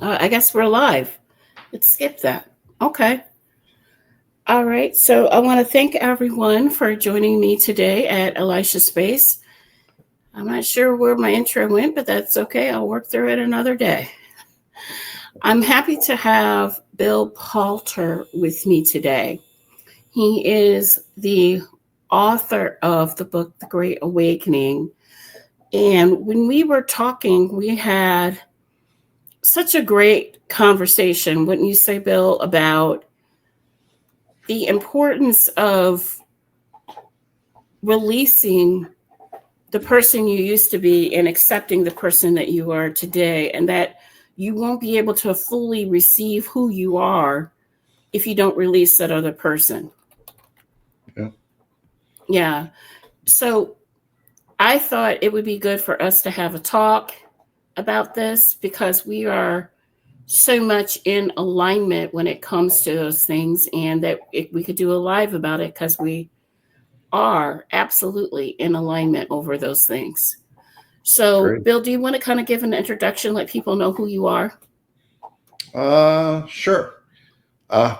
I guess we're live. Let's skip that. Okay. All right. So I want to thank everyone for joining me today at Elisha Space. I'm not sure where my intro went, but that's okay. I'll work through it another day. I'm happy to have Bill Palter with me today. He is the author of the book, The Great Awakening. And when we were talking, we had such a great conversation, wouldn't you say, Bill, about the importance of releasing the person you used to be and accepting the person that you are today, and that you won't be able to fully receive who you are if you don't release that other person. Yeah. Yeah. So I thought it would be good for us to have a talk about this because we are so much in alignment when it comes to those things, and that we could do a live about it because we are absolutely in alignment over those things. So, Great. Bill, do you want to kind of give an introduction, let people know who you are? Sure. Uh,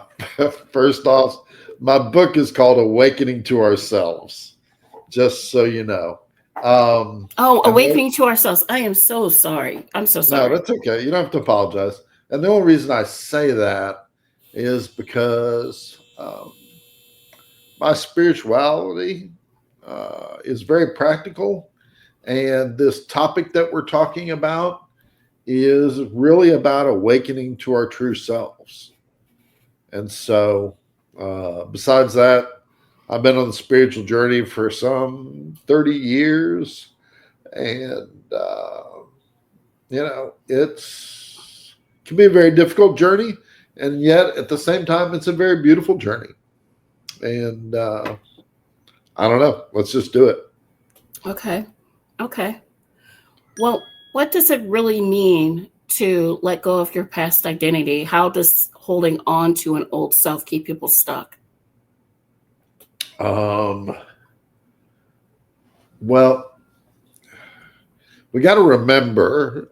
First off, my book is called Awakening to Ourselves, just so you know. Oh, And the, awakening to ourselves. I am so sorry. I'm so no, sorry. that's okay. You don't have to apologize. And the only reason I say that is because my spirituality is very practical. And this topic that we're talking about is really about awakening to our true selves. And so, besides that, I've been on the spiritual journey for some 30 years. And, it's can be a very difficult journey. And yet, at the same time, it's a very beautiful journey. And I don't know. Let's just do it. Okay. Okay. Well, what does it really mean to let go of your past identity? How does holding on to an old self keep people stuck? Um, well, we got to remember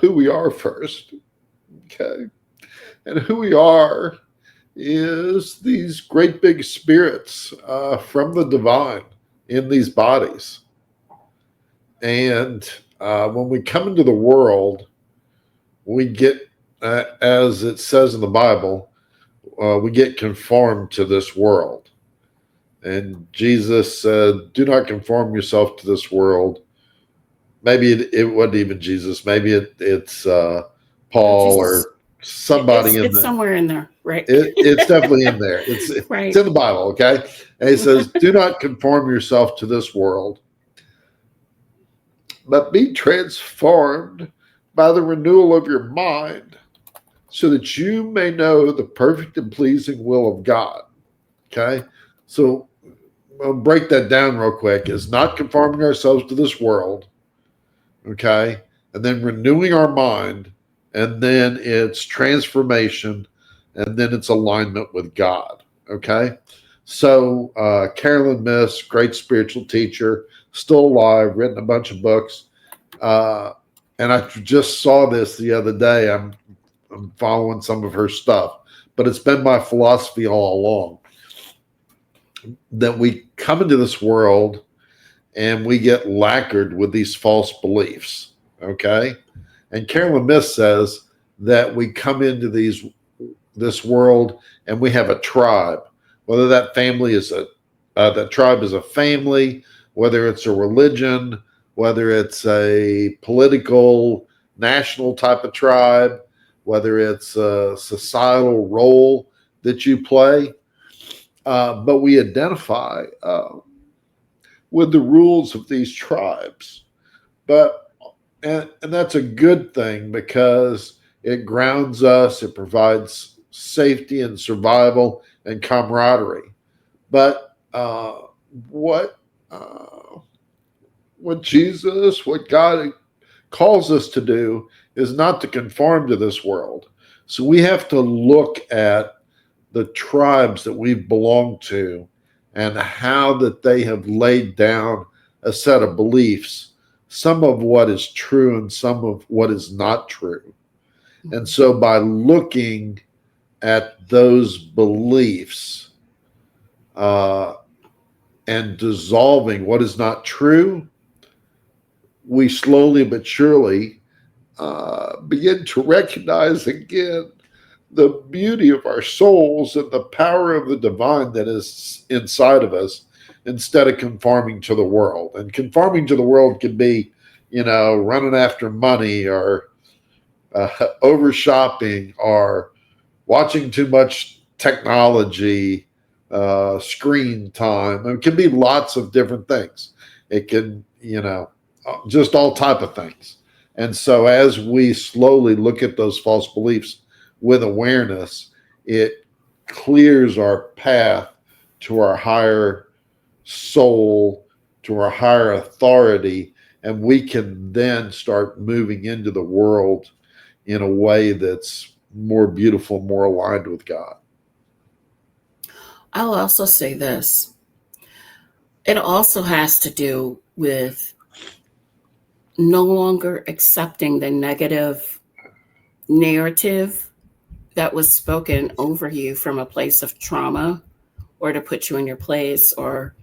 who we are first. Okay. And who we are is these great big spirits from the divine in these bodies. And when we come into the world, we get, as it says in the Bible, we get conformed to this world. And Jesus said, "Do not conform yourself to this world." Maybe it wasn't even Jesus. Maybe it's Paul Jesus, or somebody in it's the. somewhere in there, right? It's definitely in there. It's Right. in the Bible, okay? And he says, "Do not conform yourself to this world, but be transformed by the renewal of your mind, so that you may know the perfect and pleasing will of God." Okay, so I'll break that down real quick. Is not conforming ourselves to this world, okay, and then renewing our mind, and then it's transformation, and then it's alignment with God. Okay, so Carolyn Miss, great spiritual teacher, still alive, written a bunch of books, uh, and I just saw this the other day. I'm following some of her stuff, but it's been my philosophy all along that we come into this world and we get lacquered with these false beliefs. Okay. And Carolyn Miss says that we come into this world and we have a tribe, whether that family is that tribe is a family, whether it's a religion, whether it's a political national type of tribe, whether it's a societal role that you play, but we identify with the rules of these tribes. But and that's a good thing because it grounds us, it provides safety and survival and camaraderie. But what uh, what Jesus, what God calls us to do is not to conform to this world. So we have to look at the tribes that we've belonged to and how that they have laid down a set of beliefs, some of what is true and some of what is not true. And so by looking at those beliefs uh, and dissolving what is not true, we slowly but surely begin to recognize again the beauty of our souls and the power of the divine that is inside of us instead of conforming to the world. And conforming to the world can be, running after money or uh, over shopping or watching too much technology, screen time. It can be lots of different things. It can, just all type of things. And so as we slowly look at those false beliefs with awareness, it clears our path to our higher soul, to our higher authority, and we can then start moving into the world in a way that's more beautiful, more aligned with God. I'll also say this. It also has to do with no longer accepting the negative narrative that was spoken over you from a place of trauma or to put you in your place, or,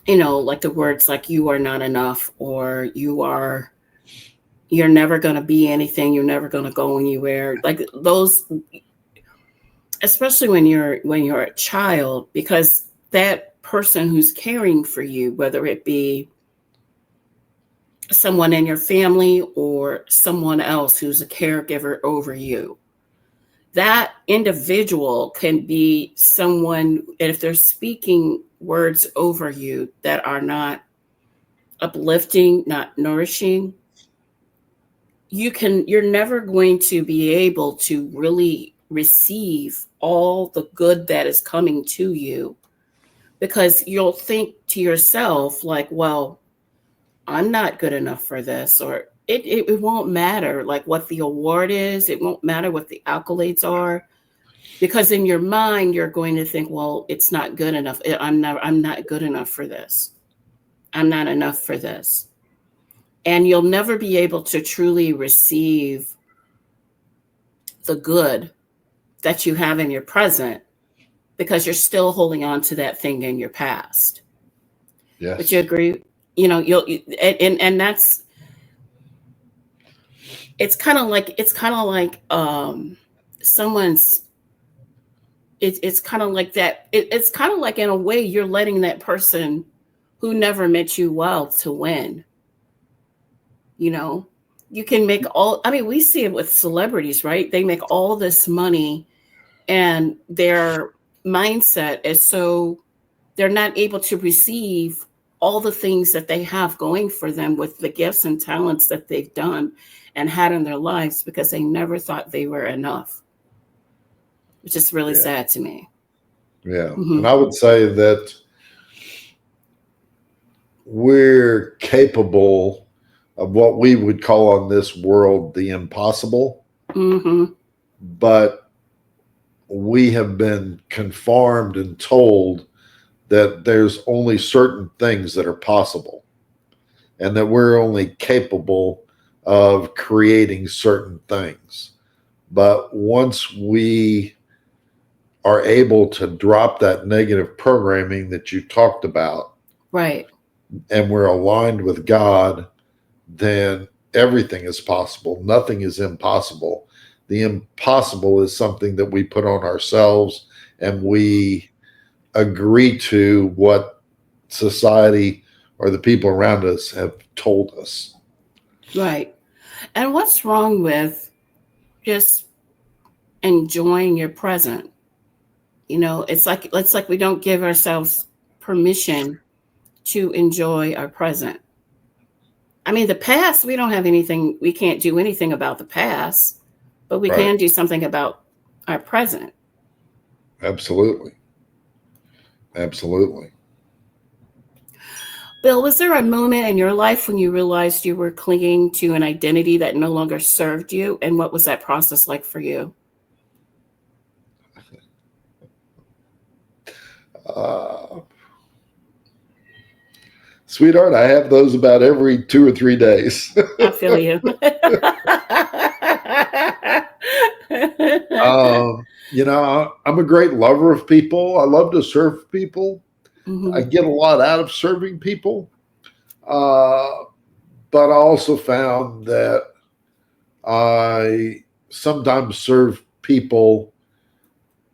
like the words like you are not enough, or you're never going to be anything, you're never going to go anywhere, like those, especially when you're a child, because that person who's caring for you, whether it be someone in your family or someone else who's a caregiver over you, that individual can be someone, if they're speaking words over you that are not uplifting, not nourishing, you're never going to be able to really receive all the good that is coming to you, because you'll think to yourself like, well, I'm not good enough for this, or it won't matter like what the award is, it won't matter what the accolades are, because in your mind you're going to think, well, it's not good enough, I'm not good enough for this, I'm not enough for this. And you'll never be able to truly receive the good that you have in your present, because you're still holding on to that thing in your past. But you Yes. agree, you'll, and that's, it's kind of like someone's, it's kind of like that, it's kind of like, in a way, you're letting that person who never meant you well to win. you know you can make all, I mean, we see it with celebrities, right? They make all this money, and their mindset is so, they're not able to receive all the things that they have going for them with the gifts and talents that they've done and had in their lives, because they never thought they were enough, which is really Yeah. sad to me. Yeah. Hmm. And I would say that we're capable of what we would call on this world the impossible, Hmm. but we have been conformed and told that there's only certain things that are possible and that we're only capable of creating certain things. But once we are able to drop that negative programming that you talked about Right. and we're aligned with God, then everything is possible. Nothing is impossible. The impossible is something that we put on ourselves and we agree to what society or the people around us have told us. Right. And what's wrong with just enjoying your present? It's like we don't give ourselves permission to enjoy our present. I mean, the past, we don't have anything, we can't do anything about the past, but we Right. can do something about our present. Absolutely. Absolutely. Bill, was there a moment in your life when you realized you were clinging to an identity that no longer served you? And what was that process like for you? Uh, Sweetheart, I have those about every 2 or 3 days. I feel you. I'm a great lover of people. I love to serve people. I Hmm. get a lot out of serving people. Uh, but I also found that I sometimes serve people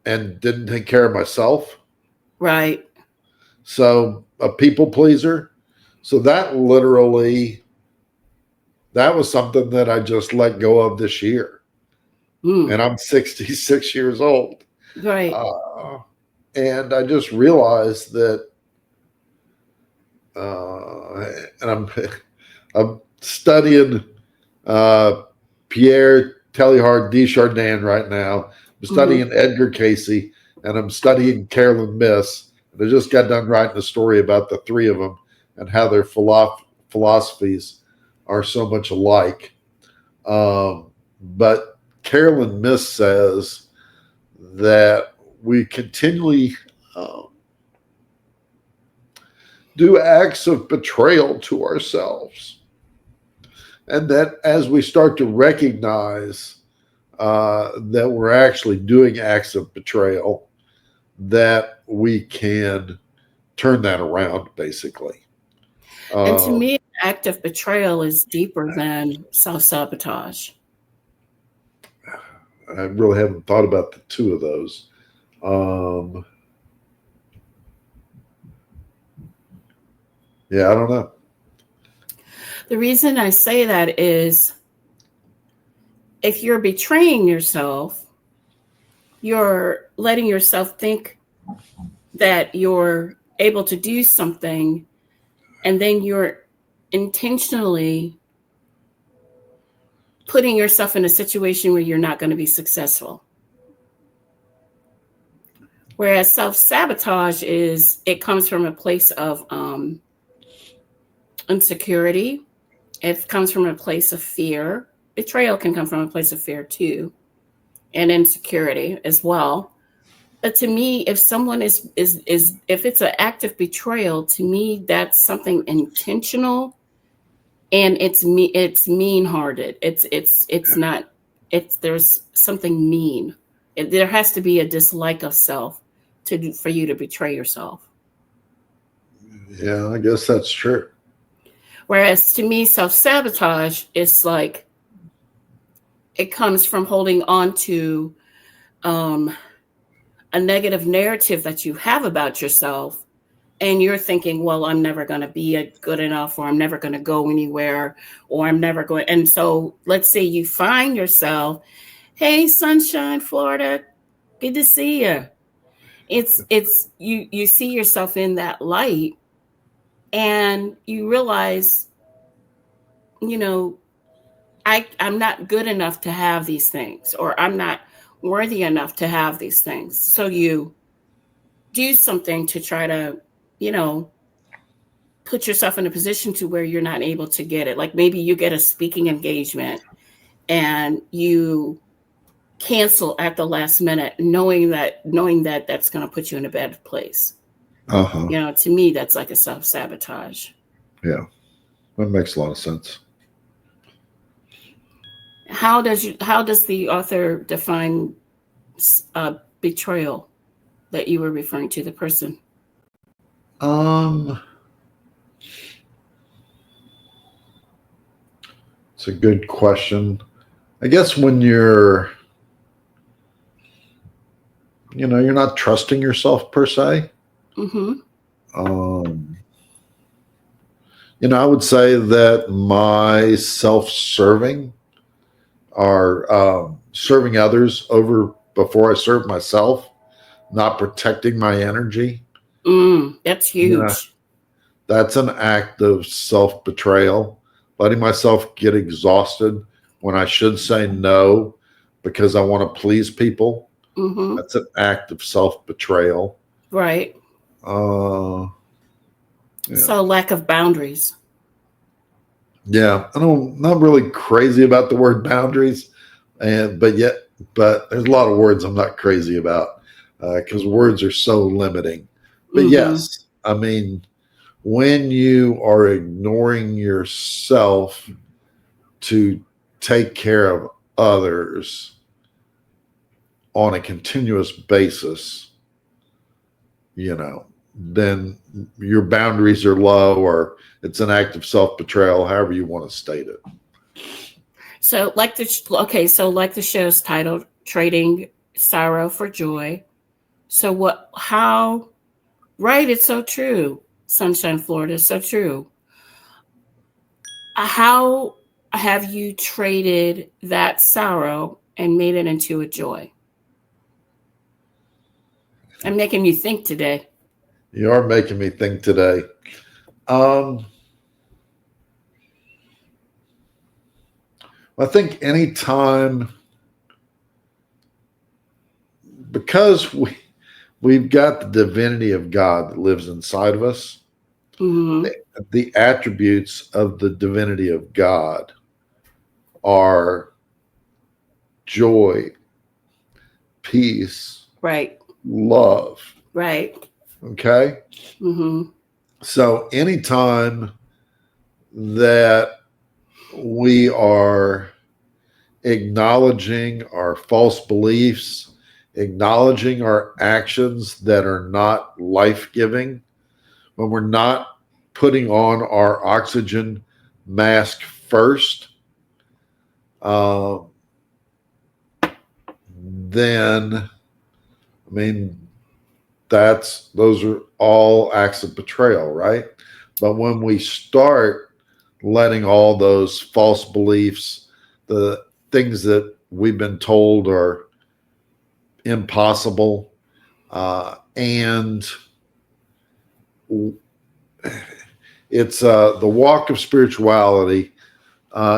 and didn't take care of myself. Right. So a people pleaser. So that was something that I just let go of this year. Mm. And I'm 66 years old. Right. Uh, and I just realized that, and I'm studying uh, Pierre Teilhard de Chardin right now. I'm Hmm. studying Edgar Casey, and I'm studying Carolyn Miss. And I just got done writing a story about the three of them and how their philosophies are so much alike. But Carolyn Miss says that we continually um, do acts of betrayal to ourselves. And that as we start to recognize that we're actually doing acts of betrayal, that we can turn that around, basically. And to Um, me, the act of betrayal is deeper than self sabotage. I really haven't thought about the two of those. Um, yeah, I don't know. The reason I say that is if you're betraying yourself, you're letting yourself think that you're able to do something, and then you're intentionally putting yourself in a situation where you're not going to be successful. Whereas self sabotage is, it comes from a place of insecurity, it comes from a place of fear. Betrayal can come from a place of fear too, and insecurity as well. But to me, if someone is if it's an act of betrayal, to me that's something intentional, and it's mean hearted. It's not, it's there's something mean. There has to be a dislike of self for you to betray yourself. Yeah, I guess that's true. Whereas to me, self sabotage is like, it comes from holding on to um, a negative narrative that you have about yourself, and you're thinking, well, I'm never going to be a good enough, or I'm never going to go anywhere, or I'm never going. And so let's say you find yourself, hey, Sunshine, Florida, good to see you. It's you see yourself in that light, and you realize, you know, I'm not good enough to have these things, or I'm not worthy enough to have these things. So you do something to try to, you know, put yourself in a position to where you're not able to get it. Like maybe you get a speaking engagement and you cancel at the last minute, knowing that that's going to put you in a bad place. Uh huh. To me, that's like a self sabotage. Yeah, that makes a lot of sense. How does the author define betrayal that you were referring to, the person? Um, it's a good question. I guess when you're not trusting yourself per se. Mm-hmm. Um, I would say that my self-serving are serving others over before I serve myself, not protecting my energy. That's You know, huge. that's an act of self-betrayal, letting myself get exhausted when I should say no because I want to please people. Mm-hmm. That's an act of self-betrayal. Right. Uh, yeah. So lack of boundaries. Yeah, not really crazy about the word boundaries, but there's a lot of words I'm not crazy about because words are so limiting. But Mm-hmm. yes, I mean, when you are ignoring yourself to take care of others, on a continuous basis, then your boundaries are low, or it's an act of self-betrayal, however you want to state it. So like the show's titled Trading Sorrow for Joy. So right, it's so true. Sunshine, Florida is so true. How have you traded that sorrow and made it into a joy? I'm making you think today. You are making me think today. I think anytime, because we've got the divinity of God that lives inside of us, Mm-hmm. the attributes of the divinity of God are joy, peace, Right. love. Right. Okay? Mm-hmm. So anytime that we are acknowledging our false beliefs, acknowledging our actions that are not life-giving, when we're not putting on our oxygen mask first, then, I mean, those are all acts of betrayal, right? But when we start letting all those false beliefs, the things that we've been told are impossible, and it's the walk of spirituality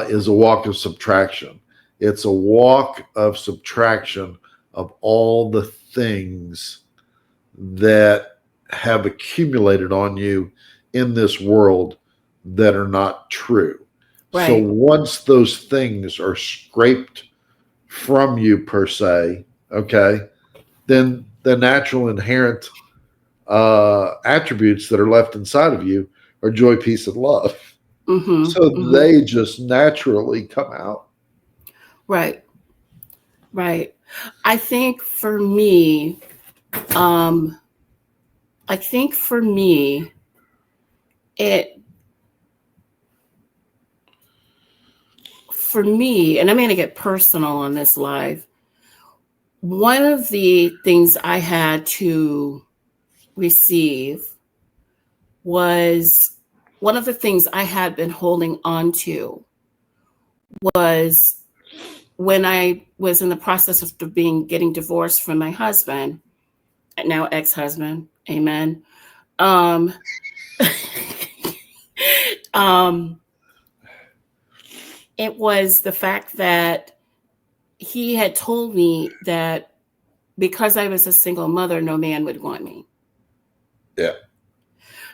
is a walk of subtraction. It's a walk of subtraction of all the things that have accumulated on you in this world that are not true. So Right. once those things are scraped from you, per se, okay, then the natural inherent attributes that are left inside of you are joy, peace, and love. Mm-hmm. So Mm-hmm. they just naturally come out. Right. Right. I think for me, um, I think for me, it for me, and I'm going to get personal on this live. One of the things I had to receive was one of the things I had been holding on to was when I was in the process of getting divorced from my husband, now ex-husband, amen. Um, um, it was the fact that he had told me that because I was a single mother, no man would want me. Yeah.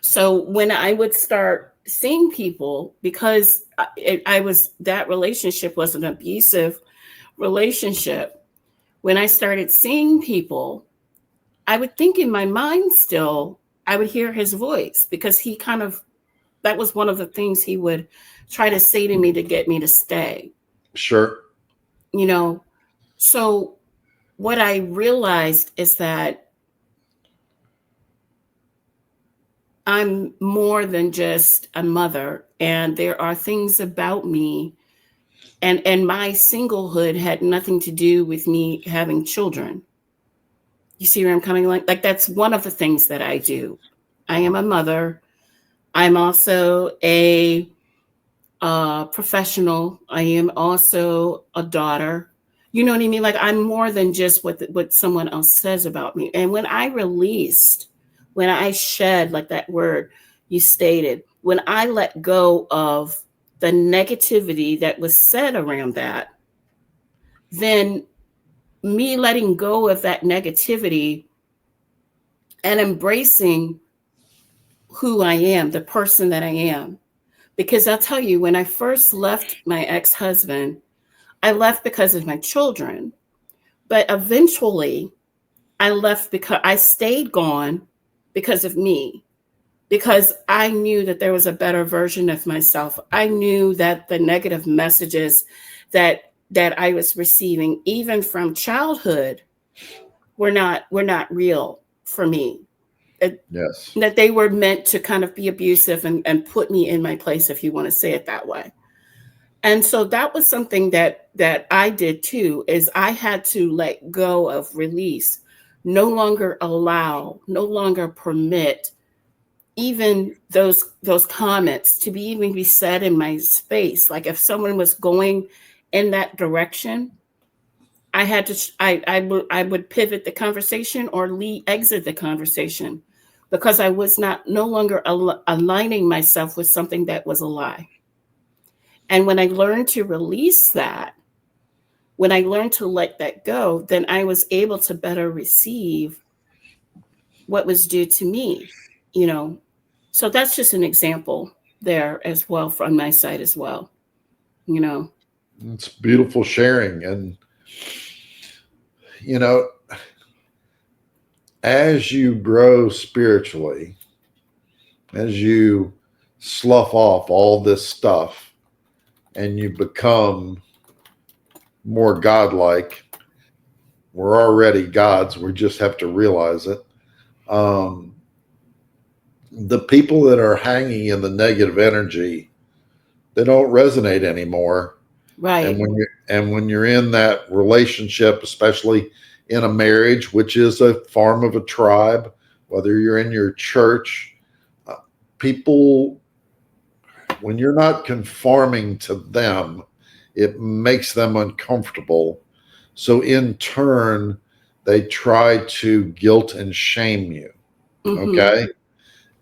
So when I would start seeing people, because that relationship was an abusive relationship. When I started seeing people, I would think in my mind still, I would hear his voice because that was one of the things he would try to say to me to get me to stay. Sure. So what I realized is that I'm more than just a mother, and there are things about me, and my singlehood had nothing to do with me having children. You see where I'm coming? Like that's one of the things that I do. I am a mother. I'm also a professional. I am also a daughter. You know what I mean? Like I'm more than just what someone else says about me. And when I shed, like that word you stated, when I let go of the negativity that was said around that, then me letting go of that negativity and embracing who I am, the person that I am. Because I'll tell you, when I first left my ex-husband, I left because of my children. But eventually, I left because I stayed gone because of me, because I knew that there was a better version of myself. I knew that the negative messages that I was receiving, even from childhood, were not real for me. Yes. That they were meant to kind of be abusive and put me in my place, if you want to say it that way. And so that was something that I did too, is I had to let go of, release, no longer allow, no longer permit even those comments to be even be said in my space. Like if someone was going in that direction, I had to I would pivot the conversation or exit the conversation, because I was no longer aligning myself with something that was a lie. And when I learned to release that, when I learned to let that go, then I was able to better receive what was due to me, you know. So that's just an example there as well from my side as well, you know. It's beautiful sharing. And, you know, as you grow spiritually, as you slough off all this stuff and you become more godlike, we're already gods. We just have to realize it. Um, the people that are hanging in the negative energy, they don't resonate anymore. And Right. when you're in that relationship, especially in a marriage, which is a form of a tribe, whether you're in your church, uh, people, when you're not conforming to them, it makes them uncomfortable. So in turn, they try to guilt and shame you. Mm-hmm. Okay.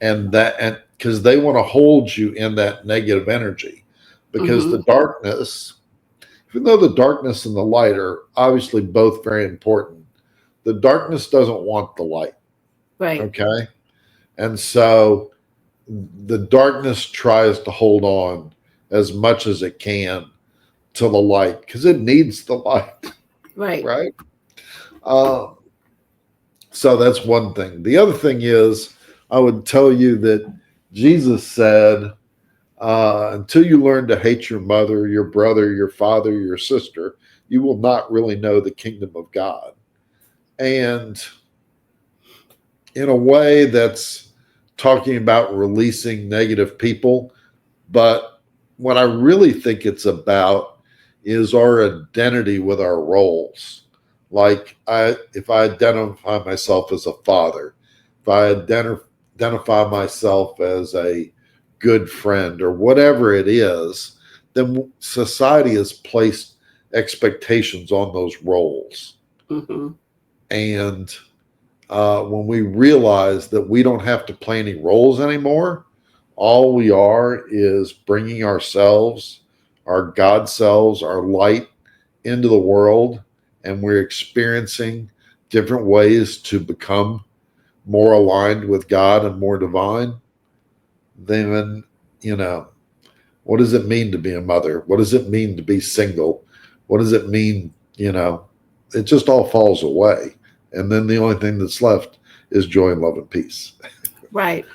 And because they want to hold you in that negative energy, because the Mm-hmm. darkness, even though the darkness and the light are obviously both very important, the darkness doesn't want the light. Right. Okay. And so the darkness tries to hold on as much as it can to the light because it needs the light, Right. right? Um, so that's one thing. The other thing is, I would tell you that Jesus said, until you learn to hate your mother, your brother, your father, your sister, you will not really know the kingdom of God. And in a way, that's talking about releasing negative people. But what I really think it's about is our identity with our roles. Like if I identify myself as a father, if I identify myself as a good friend or whatever it is, then society has placed expectations on those roles. Mm-hmm. And when we realize that we don't have to play any roles anymore, all we are is bringing ourselves, our God selves, our light into the world, and we're experiencing different ways to become more aligned with God and more divine. Then, you know, what does it mean to be a mother? What does it mean to be single? What does it mean? It just all falls away. And then the only thing that's left is joy and love and peace. Right.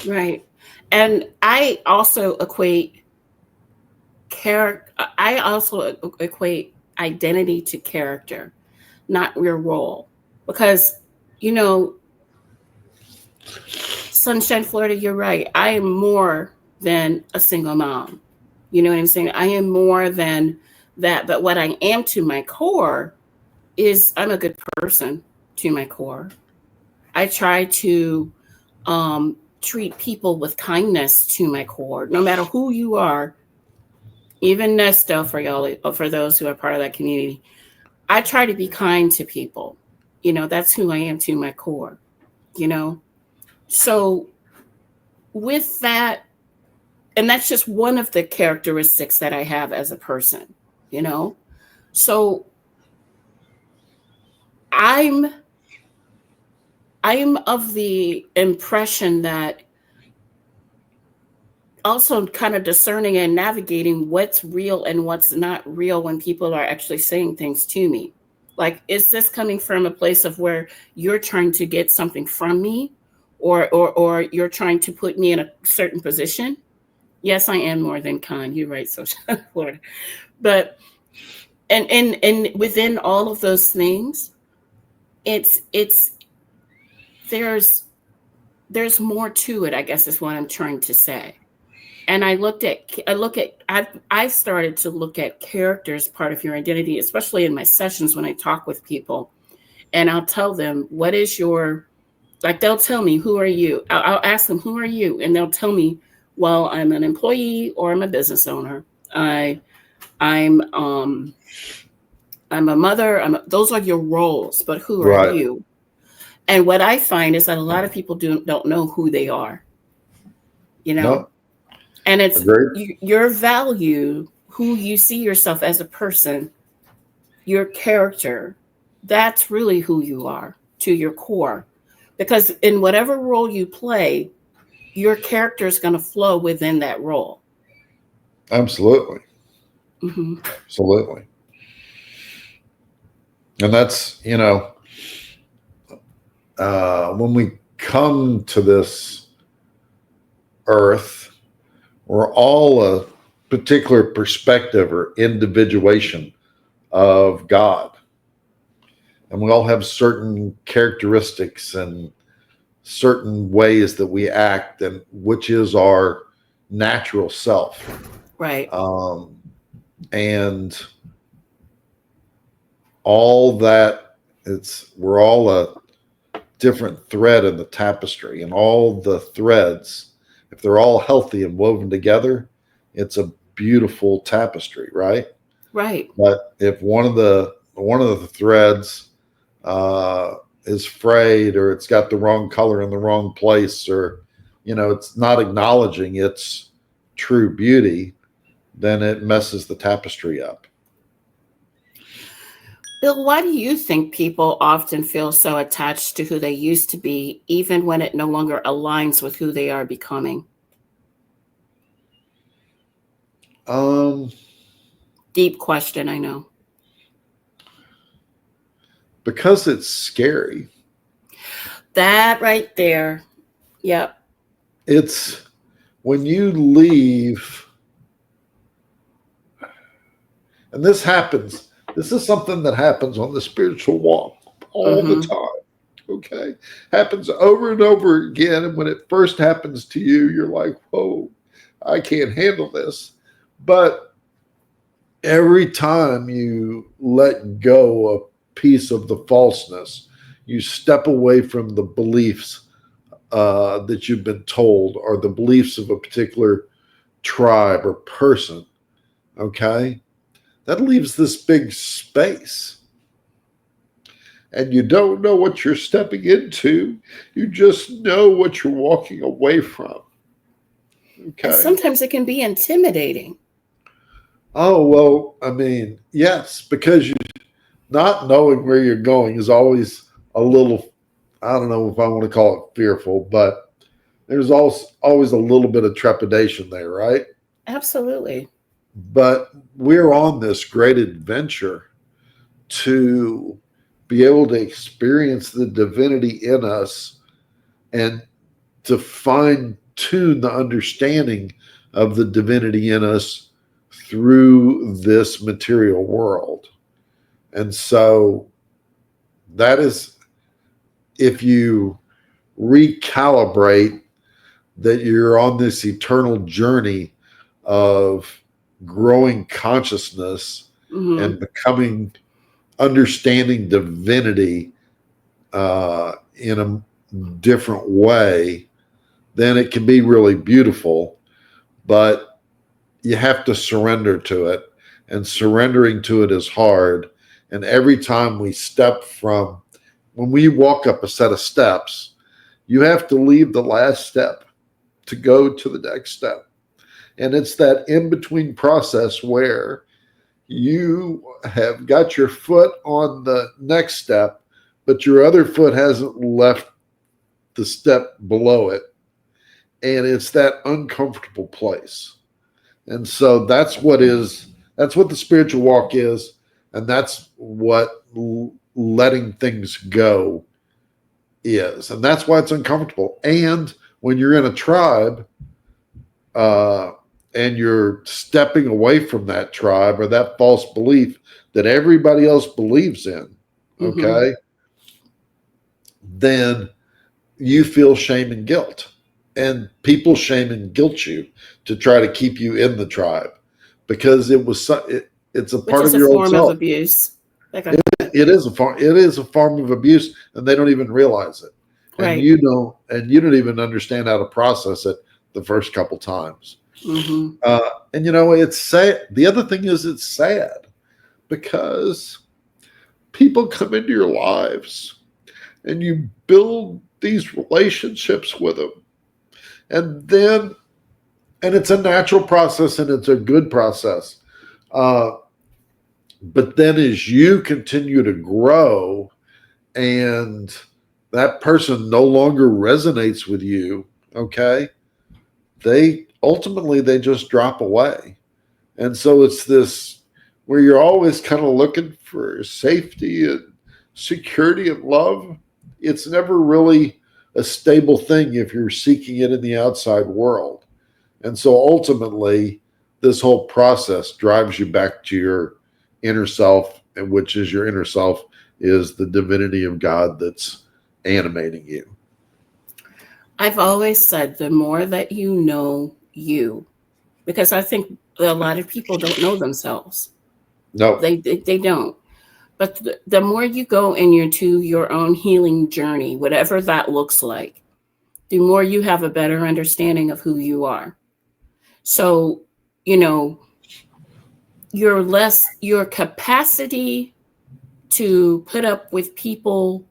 Right. And I also equate character. I also equate identity to character, not your role, because you know, Sunshine, Florida. You're right. I am more than a single mom. You know what I'm saying? I am more than that. But what I am to my core is I'm a good person to my core. I try to treat people with kindness to my core, no matter who you are. Even Nesto, for y'all, for those who are part of that community, I try to be kind to people. You know, that's who I am to my core. You know, so with that, and that's just one of the characteristics that I have as a person. You know, so I'm I'm of the impression that also kind of discerning and navigating what's real and what's not real when people are actually saying things to me. Like, is this coming from a place of where you're trying to get something from me, or you're trying to put me in a certain position? Yes, I am more than kind. You're right, so Florida. But and within all of those things, it's there's there's more to it, I guess is what I'm trying to say. And I started to look at character as part of your identity, especially in my sessions when I talk with people. And I'll tell them, what is your, like, they'll tell me, who are you? I'll ask them, who are you? And they'll tell me, well, I'm an employee or I'm a business owner. I'm I'm a mother. Those are your roles, but who are Right. you? And what I find is that a lot of people don't know who they are, you know, No, and it's agreed. your value, who you see yourself as a person, your character. That's really who you are to your core. Because in whatever role you play, your character is going to flow within that role. Absolutely. Hmm. Absolutely. And that's, when we come to this earth, we're all a particular perspective or individuation of God. And we all have certain characteristics and certain ways that we act, and which is our natural self. Right, Um, and all that, we're all a different thread in the tapestry, and all the threads, if they're all healthy and woven together, it's a beautiful tapestry, right? right. But if one of the threads uh, is frayed, or it's got the wrong color in the wrong place, or it's not acknowledging its true beauty, then it messes the tapestry up. Bill, why do you think people often feel so attached to who they used to be, even when it no longer aligns with who they are becoming? Um, Deep question, I know. because it's scary. That right there. Yep. It's when you leave, and this happens. This is something that happens on the spiritual walk all the Mm-hmm. time. Okay, happens over and over again. And when it first happens to you, you're like, "Whoa, I can't handle this." But every time you let go a piece of the falseness, you step away from the beliefs that you've been told, or the beliefs of a particular tribe or person. Okay, that leaves this big space, and you don't know what you're stepping into. You just know what you're walking away from. And Okay. sometimes it can be intimidating. Oh, well, I mean, yes, because you not knowing where you're going is always a little, I don't know if I want to call it fearful, but there's also always a little bit of trepidation there, right? Absolutely. But we're on this great adventure to be able to experience the divinity in us, and to fine tune the understanding of the divinity in us through this material world. And so that is, if you recalibrate that you're on this eternal journey of growing consciousness Mm-hmm. and becoming, understanding divinity in a different way, then it can be really beautiful. But you have to surrender to it, and surrendering to it is hard. And every time when we walk up a set of steps, you have to leave the last step to go to the next step. And it's that in between process where you have got your foot on the next step, but your other foot hasn't left the step below it. And it's that uncomfortable place. And so that's what the spiritual walk is, and that's what letting things go is, and that's why it's uncomfortable. And when you're in a tribe, uh, and you're stepping away from that tribe or that false belief that everybody else believes in, Mm-hmm. okay, then you feel shame and guilt. And people shame and guilt you to try to keep you in the tribe because it's a Which part is of a your old form of self. abuse. Like It is a form of abuse, and they don't even realize it. And right. you don't even understand how to process it the first couple times. Mm-hmm. And it's sad. The other thing is it's sad because people come into your lives and you build these relationships with them. And then, and it's a natural process and it's a good process. Uh, but then as you continue to grow and that person no longer resonates with you, okay, they just drop away. And so it's this where you're always kind of looking for safety and security and love. It's never really a stable thing if you're seeking it in the outside world. And so ultimately, this whole process drives you back to your inner self, and which is your inner self is the divinity of God that's animating you. I've always said the more that you know you, because I think a lot of people don't know themselves. No, They don't. But the more you go into your own healing journey, whatever that looks like, the more you have a better understanding of who you are. So, you know, your capacity to put up with people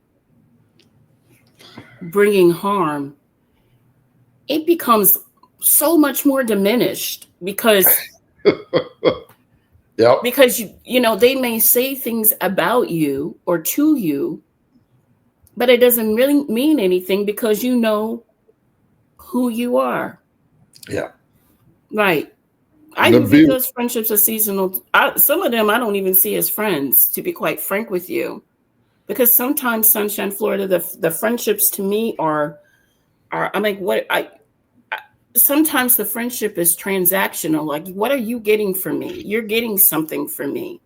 bringing harm, it becomes so much more diminished yep, because they may say things about you or to you, but it doesn't really mean anything because you know who you are. yeah. Right. I The view beauty, those friendships as seasonal. Some of them I don't even see as friends, to be quite frank with you, because sometimes Sunshine, Florida, the friendships to me are I'm like, what I sometimes the friendship is transactional. Like, what are you getting from me? You're getting something from me,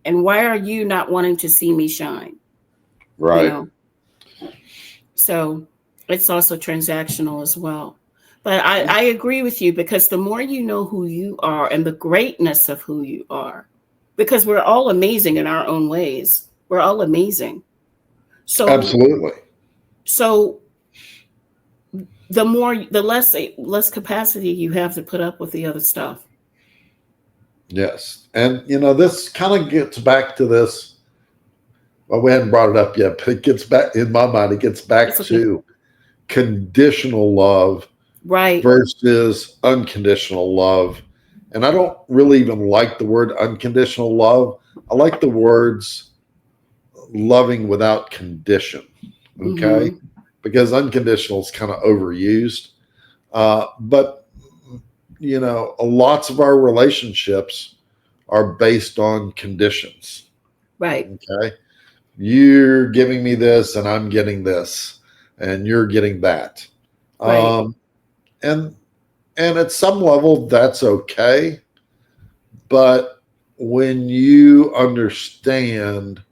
and why are you not wanting to see me shine? You right? know, so it's also transactional as well. But I agree with you because the more you know who you are and the greatness of who you are, because we're all amazing in our own ways. We're all amazing. So Absolutely. so the less capacity you have to put up with the other stuff. Yes. And, this kind of gets back to this. Well, we hadn't brought it up yet, but it gets back in my mind, it gets It's back okay. to conditional love Right. versus unconditional love. And I don't really even like the word unconditional love. I like the words loving without condition. Okay. Mm-hmm. Because unconditional is kind of overused. But, lots of our relationships are based on conditions. Right. Okay. You're giving me this and I'm getting this and you're getting that. Right. Um, and and at some level that's okay, but when you understand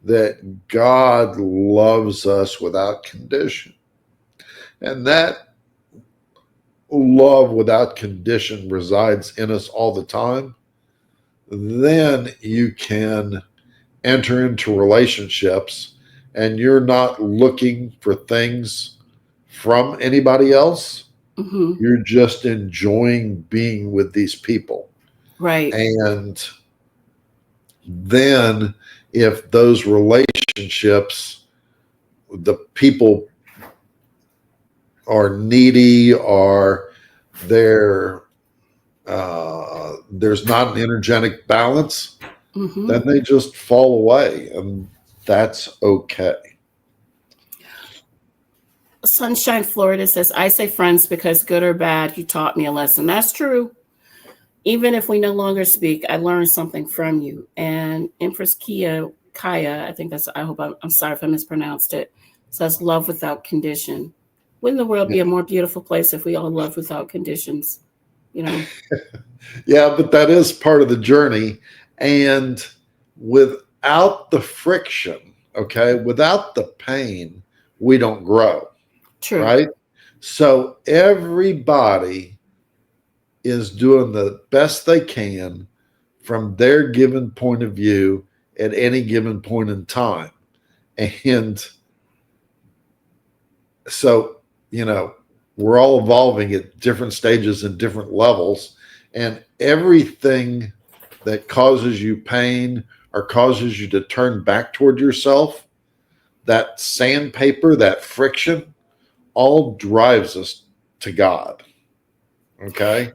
that God loves us without condition, and that love without condition resides in us all the time, then you can enter into relationships and you're not looking for things from anybody else. Mm-hmm. You're just enjoying being with these people. Right. And then if those relationships, the people are needy or they're there's not an energetic balance, Mm-hmm. then they just fall away, and that's okay. Sunshine Florida says, I say friends because good or bad, you taught me a lesson. That's true. Even if we no longer speak, I learned something from you. And Empress Kaya, I think that's, I hope I'm sorry if I mispronounced it, says love without condition. Wouldn't the world Yeah, be a more beautiful place if we all loved without conditions? You know? yeah, but that is part of the journey, and without the friction, okay, without the pain, we don't grow, True. right? So everybody is doing the best they can from their given point of view at any given point in time. And so, we're all evolving at different stages and different levels. And everything that causes you pain or causes you to turn back toward yourself, that sandpaper, that friction, all drives us to God. Okay.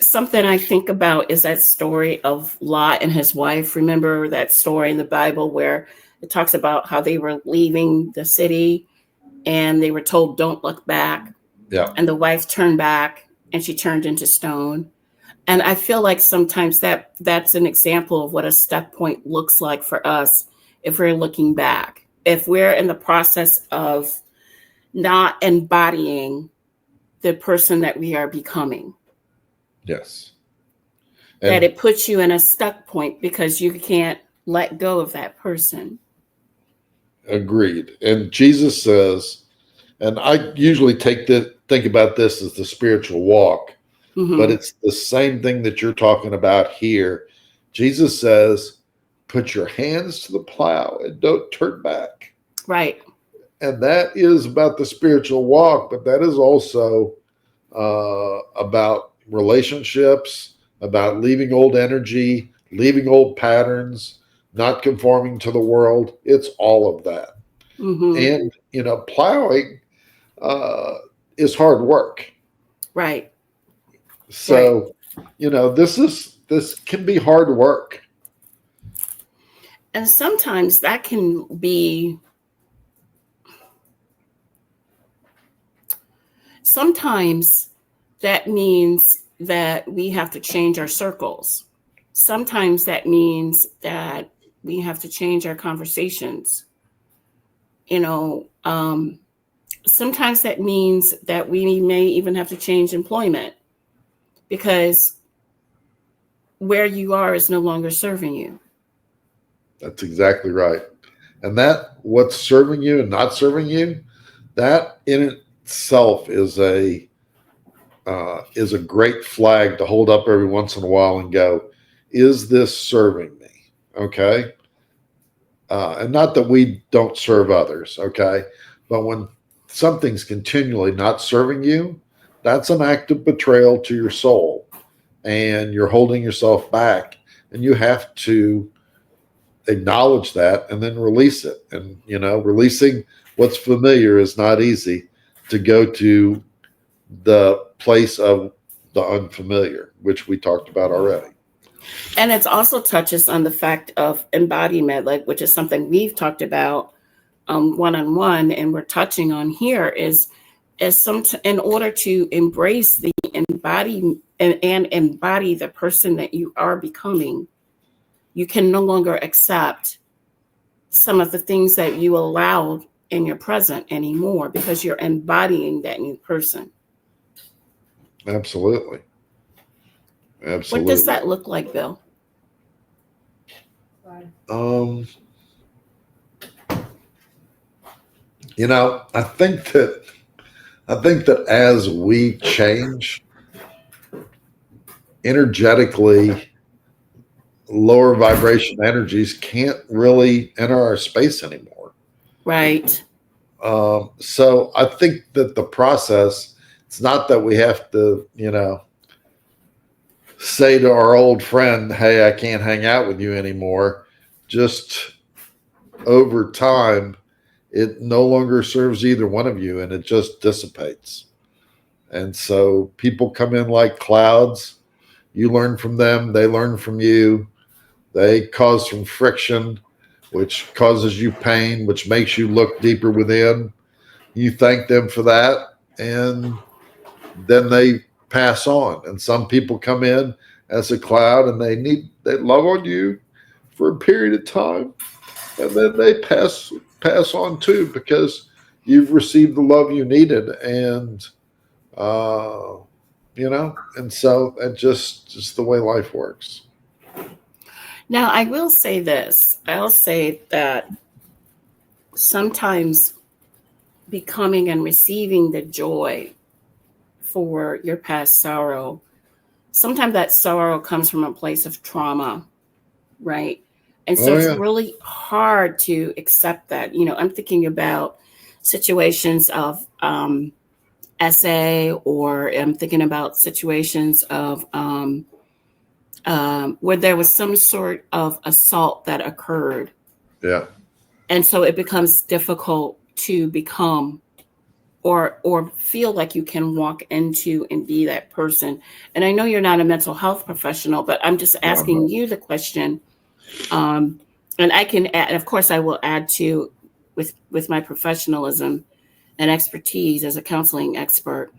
Something I think about is that story of Lot and his wife. Remember that story in the Bible where it talks about how they were leaving the city and they were told, don't look back. Yeah. And the wife turned back and she turned into stone. And I feel like sometimes that's an example of what a step point looks like for us if we're looking back. If we're in the process of not embodying the person that we are becoming. Yes. That And it puts you in a stuck point because you can't let go of that person. agreed. And Jesus says, and I usually think about this as the spiritual walk, but Mm-hmm. it's the same thing that you're talking about here. Jesus says, put your hands to the plow and don't turn back. Right. And that is about the spiritual walk, but that is also about relationships, about leaving old energy, leaving old patterns, not conforming to the world. It's all of that. Mm-hmm. And, plowing uh, is hard work. Right. Right. So, this can be hard work. And sometimes that can be, sometimes that means that we have to change our circles. Sometimes that means that we have to change our conversations. You know, sometimes that means that we may even have to change employment because where you are is no longer serving you. That's exactly right. And that what's serving you and not serving you, that in itself is a great flag to hold up every once in a while and go, is this serving me? Okay. And not that we don't serve others. Okay. But when something's continually not serving you, that's an act of betrayal to your soul. And you're holding yourself back. And you have to acknowledge that and then release it. And, releasing what's familiar is not easy to go to the place of the unfamiliar, which we talked about already. And it also touches on the fact of embodiment, which is something we've talked about one-on-one, and we're touching on here in order to embrace the embody and embody the person that you are becoming, you can no longer accept some of the things that you allowed in your present anymore because you're embodying that new person. Absolutely. What does Absolutely. that look like, Bill? Um, I think that as we change energetically, lower vibration energies can't really enter our space anymore. Right. So I think that the process, it's not that we have to, say to our old friend, hey, I can't hang out with you anymore. Just over time, it no longer serves either one of you and it just dissipates. And so people come in like clouds. You learn from them, they learn from you. They cause some friction, which causes you pain, which makes you look deeper within. You thank them for that, and then they pass on. And some people come in as a cloud and they love on you for a period of time, and then they pass on too because you've received the love you needed, and uh, and so that's just the way life works. Now, I will say this. I'll say that sometimes becoming and receiving the joy for your past sorrow, sometimes that sorrow comes from a place of trauma, right? And so Oh it's yeah. really hard to accept that. I'm thinking about situations of SA, or I'm thinking about situations of where there was some sort of assault that occurred. Yeah. And so it becomes difficult to become or feel like you can walk into and be that person. And I know you're not a mental health professional, but I'm just No, I'm not. asking you the question. Um, and I can add, of course, I will add to with my professionalism and expertise as a counseling expert.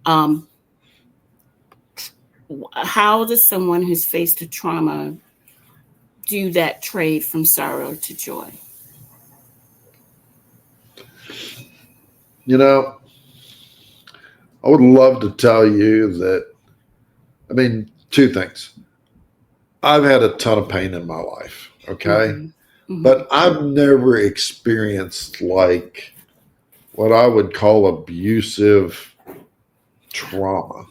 Um, how does someone who's faced a trauma do that trade from sorrow to joy? You know, I would love to tell you that. I mean, two things. I've had a ton of pain in my life, okay? Mm-hmm. Mm-hmm. But I've never experienced like what I would call abusive trauma, you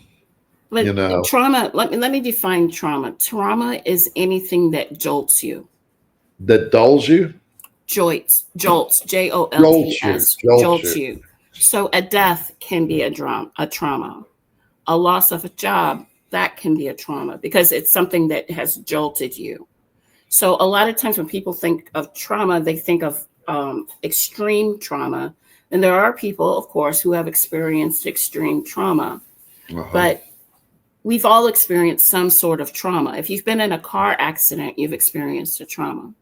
But know, trauma, let me define trauma. Trauma is anything that jolts you. that dulls you, Jolts, jolts you, JOLTS, jolts jolts you. you. So a death can be a trauma. A loss of a job, that can be a trauma because it's something that has jolted you. So a lot of times when people think of trauma, they think of extreme trauma. And there are people, of course, who have experienced extreme trauma, Uh-huh. but we've all experienced some sort of trauma. If you've been in a car accident, you've experienced a trauma.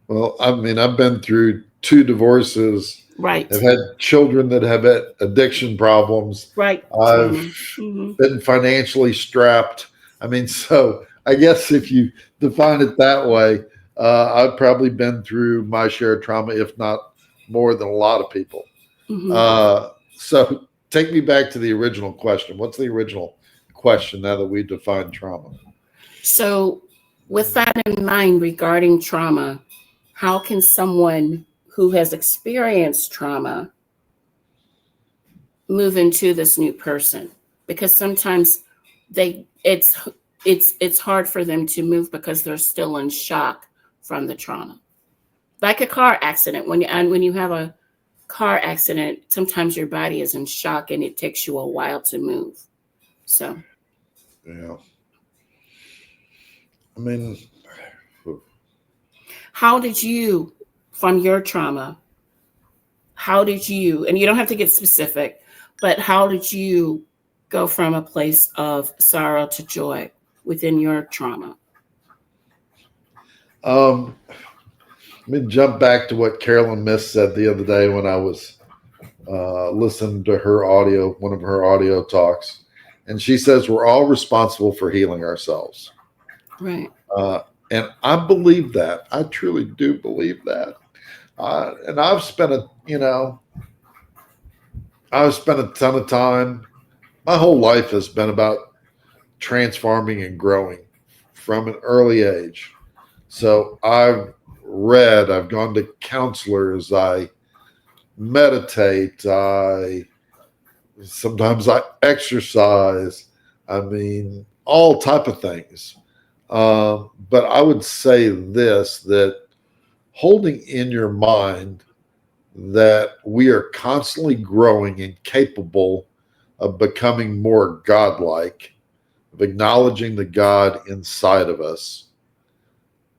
Well, I mean, I've been through two divorces. I've Right, had children that have had addiction problems. right, I've trauma. Hmm. been financially strapped. I mean, so I guess if you define it that way, I've probably been through my share of trauma, if not more than a lot of people. Hmm. So take me back to the original question. What's the original question now that we define trauma? So, with that in mind regarding trauma, how can someone who has experienced trauma move into this new person? Because sometimes they it's hard for them to move because they're still in shock from the trauma. Like a car accident, when you have a car accident, sometimes your body is in shock and it takes you a while to move. So, Yeah. I mean, how did you, from your trauma, how did you, and you don't have to get specific, but how did you go from a place of sorrow to joy within your trauma? um, let me jump back to what Carolyn Miss said the other day when I was listening to her audio, one of her audio talks. And she says, we're all responsible for healing ourselves. Right. Uh, and I believe that. I truly do believe that. And I've spent a ton of time. My whole life has been about transforming and growing from an early age. So I've gone to counselors, I meditate, sometimes I exercise. I mean, all type of things. But I would say this, that holding in your mind that we are constantly growing and capable of becoming more godlike, of acknowledging the God inside of us,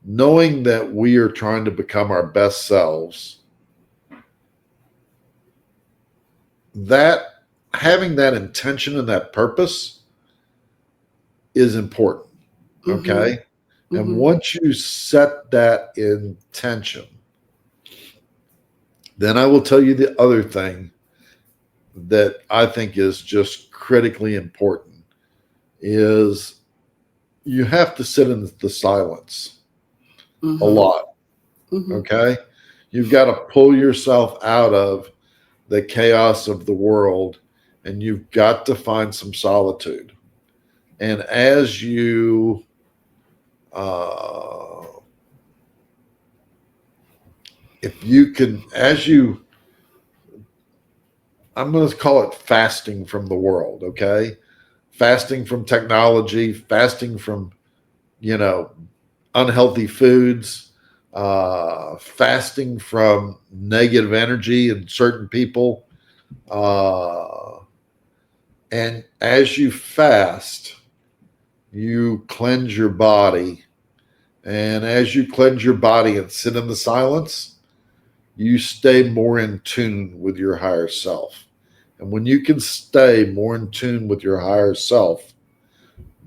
knowing that we are trying to become our best selves, that having that intention and that purpose is important. Mm-hmm. Okay. And Mm-hmm. once you set that intention, then I will tell you the other thing that I think is just critically important is you have to sit in the silence a Mm-hmm. lot. Mm-hmm. Okay. You've got to pull yourself out of the chaos of the world and you've got to find some solitude. And as you, uh, if you can, as you I'm going to call it fasting from the world, okay? Fasting from technology, fasting from, you know, unhealthy foods, fasting from negative energy in certain people. Uh, and as you fast, you cleanse your body. And as you cleanse your body and sit in the silence, you stay more in tune with your higher self. And when you can stay more in tune with your higher self,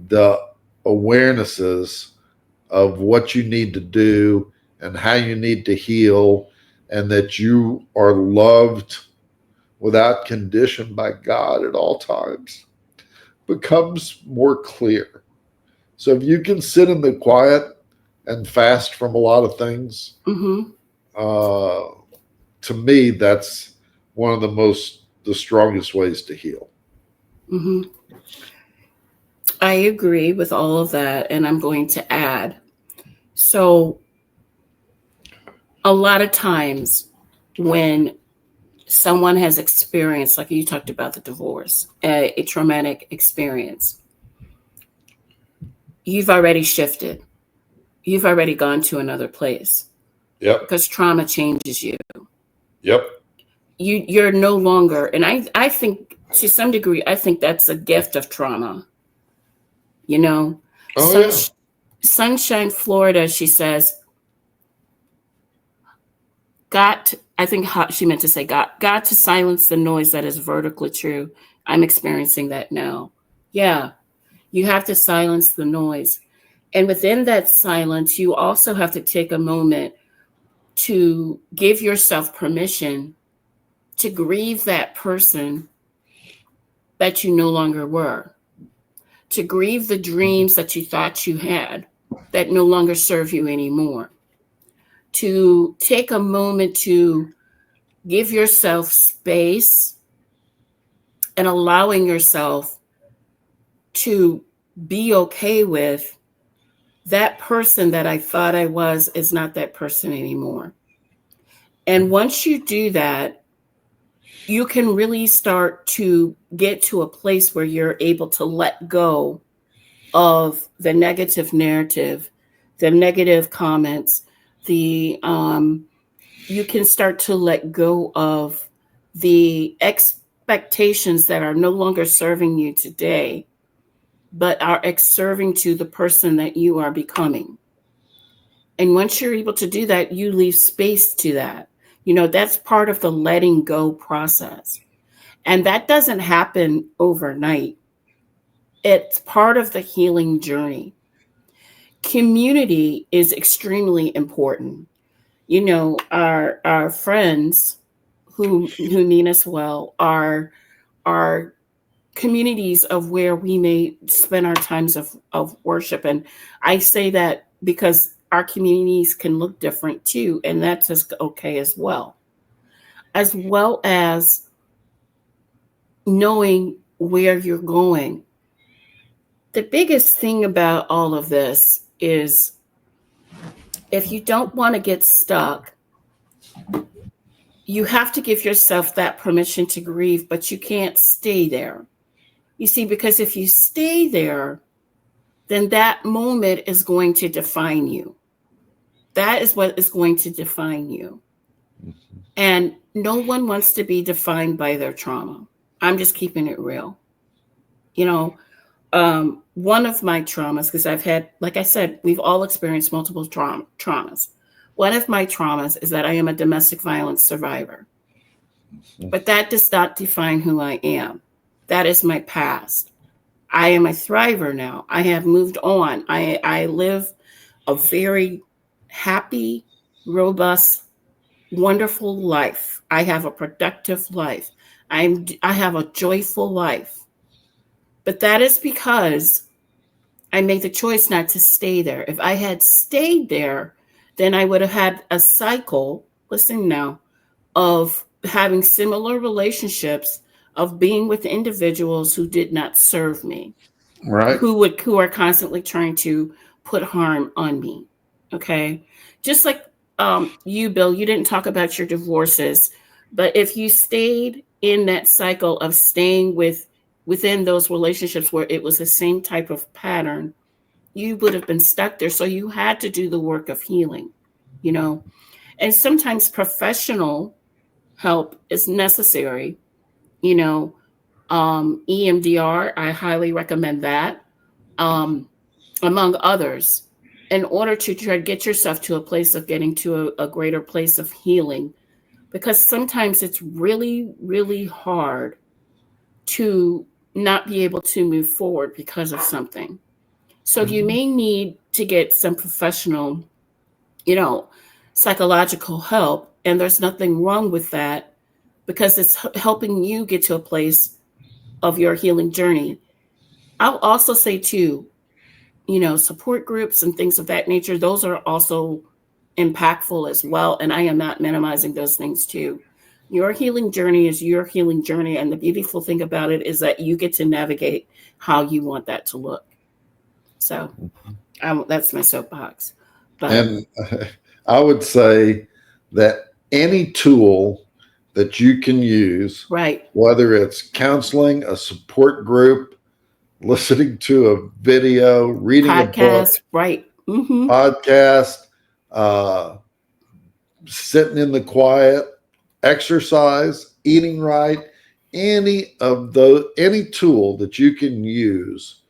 the awarenesses of what you need to do and how you need to heal, and that you are loved without condition by God at all times, becomes more clear. So if you can sit in the quiet and fast from a lot of things, Mm-hmm. uh, to me, that's one of the strongest ways to heal. Mm-hmm. I agree with all of that, and I'm going to add. So, a lot of times when someone has experienced, like you talked about the divorce, a traumatic experience, you've already shifted. You've already gone to another place Yep. because trauma changes you. Yep. You're no longer, and I think to some degree, I think that's a gift of trauma. You know, Oh yeah. Sunshine, Florida, she says, I think she meant to say, got to silence the noise that is vertically true. I'm experiencing that now. Yeah, you have to silence the noise. And within that silence, you also have to take a moment to give yourself permission to grieve that person that you no longer were, to grieve the dreams that you thought you had that no longer serve you anymore, to take a moment to give yourself space and allowing yourself to be okay with that person that I thought I was is not that person anymore. And once you do that, you can really start to get to a place where you're able to let go of the negative narrative, the negative comments, the you can start to let go of the expectations that are no longer serving you today, but are serving to the person that you are becoming. And once you're able to do that, you leave space to that. That's part of the letting go process. And that doesn't happen overnight. It's part of the healing journey. Community is extremely important. Our friends who mean us well are communities of where we may spend our times of worship. And I say that because our communities can look different too, and that's okay as well as knowing where you're going. The biggest thing about all of this is if you don't want to get stuck, you have to give yourself that permission to grieve, but you can't stay there. You see, because if you stay there, then that moment is going to define you. That is what is going to define you. And no one wants to be defined by their trauma. I'm just keeping it real. You know, one of my traumas, because I've had, like I said, we've all experienced multiple traumas. One of my traumas is that I am a domestic violence survivor. But that does not define who I am. That is my past. I am a thriver now. I have moved on. I live a very happy, robust, wonderful life. I have a productive life. I have a joyful life. But that is because I made the choice not to stay there. If I had stayed there, then I would have had a cycle, listen now, of having similar relationships, of being with individuals who did not serve me, Right. who are constantly trying to put harm on me. Okay. Just like you, Bill, you didn't talk about your divorces, but if you stayed in that cycle of staying within those relationships where it was the same type of pattern, you would have been stuck there. So you had to do the work of healing, you know. And sometimes professional help is necessary, you know. EMDR, I highly recommend that, um, among others, in order to try to get yourself to a place of getting to a greater place of healing. Because sometimes it's really, really hard to not be able to move forward because of something. So you Mhm. may need to get some professional, you know, psychological help. And there's nothing wrong with that because it's helping you get to a place of your healing journey. I'll also say, too, you know, support groups and things of that nature, those are also impactful as well. And I am not minimizing those things, too. Your healing journey is your healing journey. And the beautiful thing about it is that you get to navigate how you want that to look. So that's my soapbox. But And I would say that any tool that you can use, right, whether it's counseling, a support group, listening to a video, reading a book, podcast, right. Mm-hmm. podcast, uh, sitting in the quiet, exercise, eating right, any tool that you can use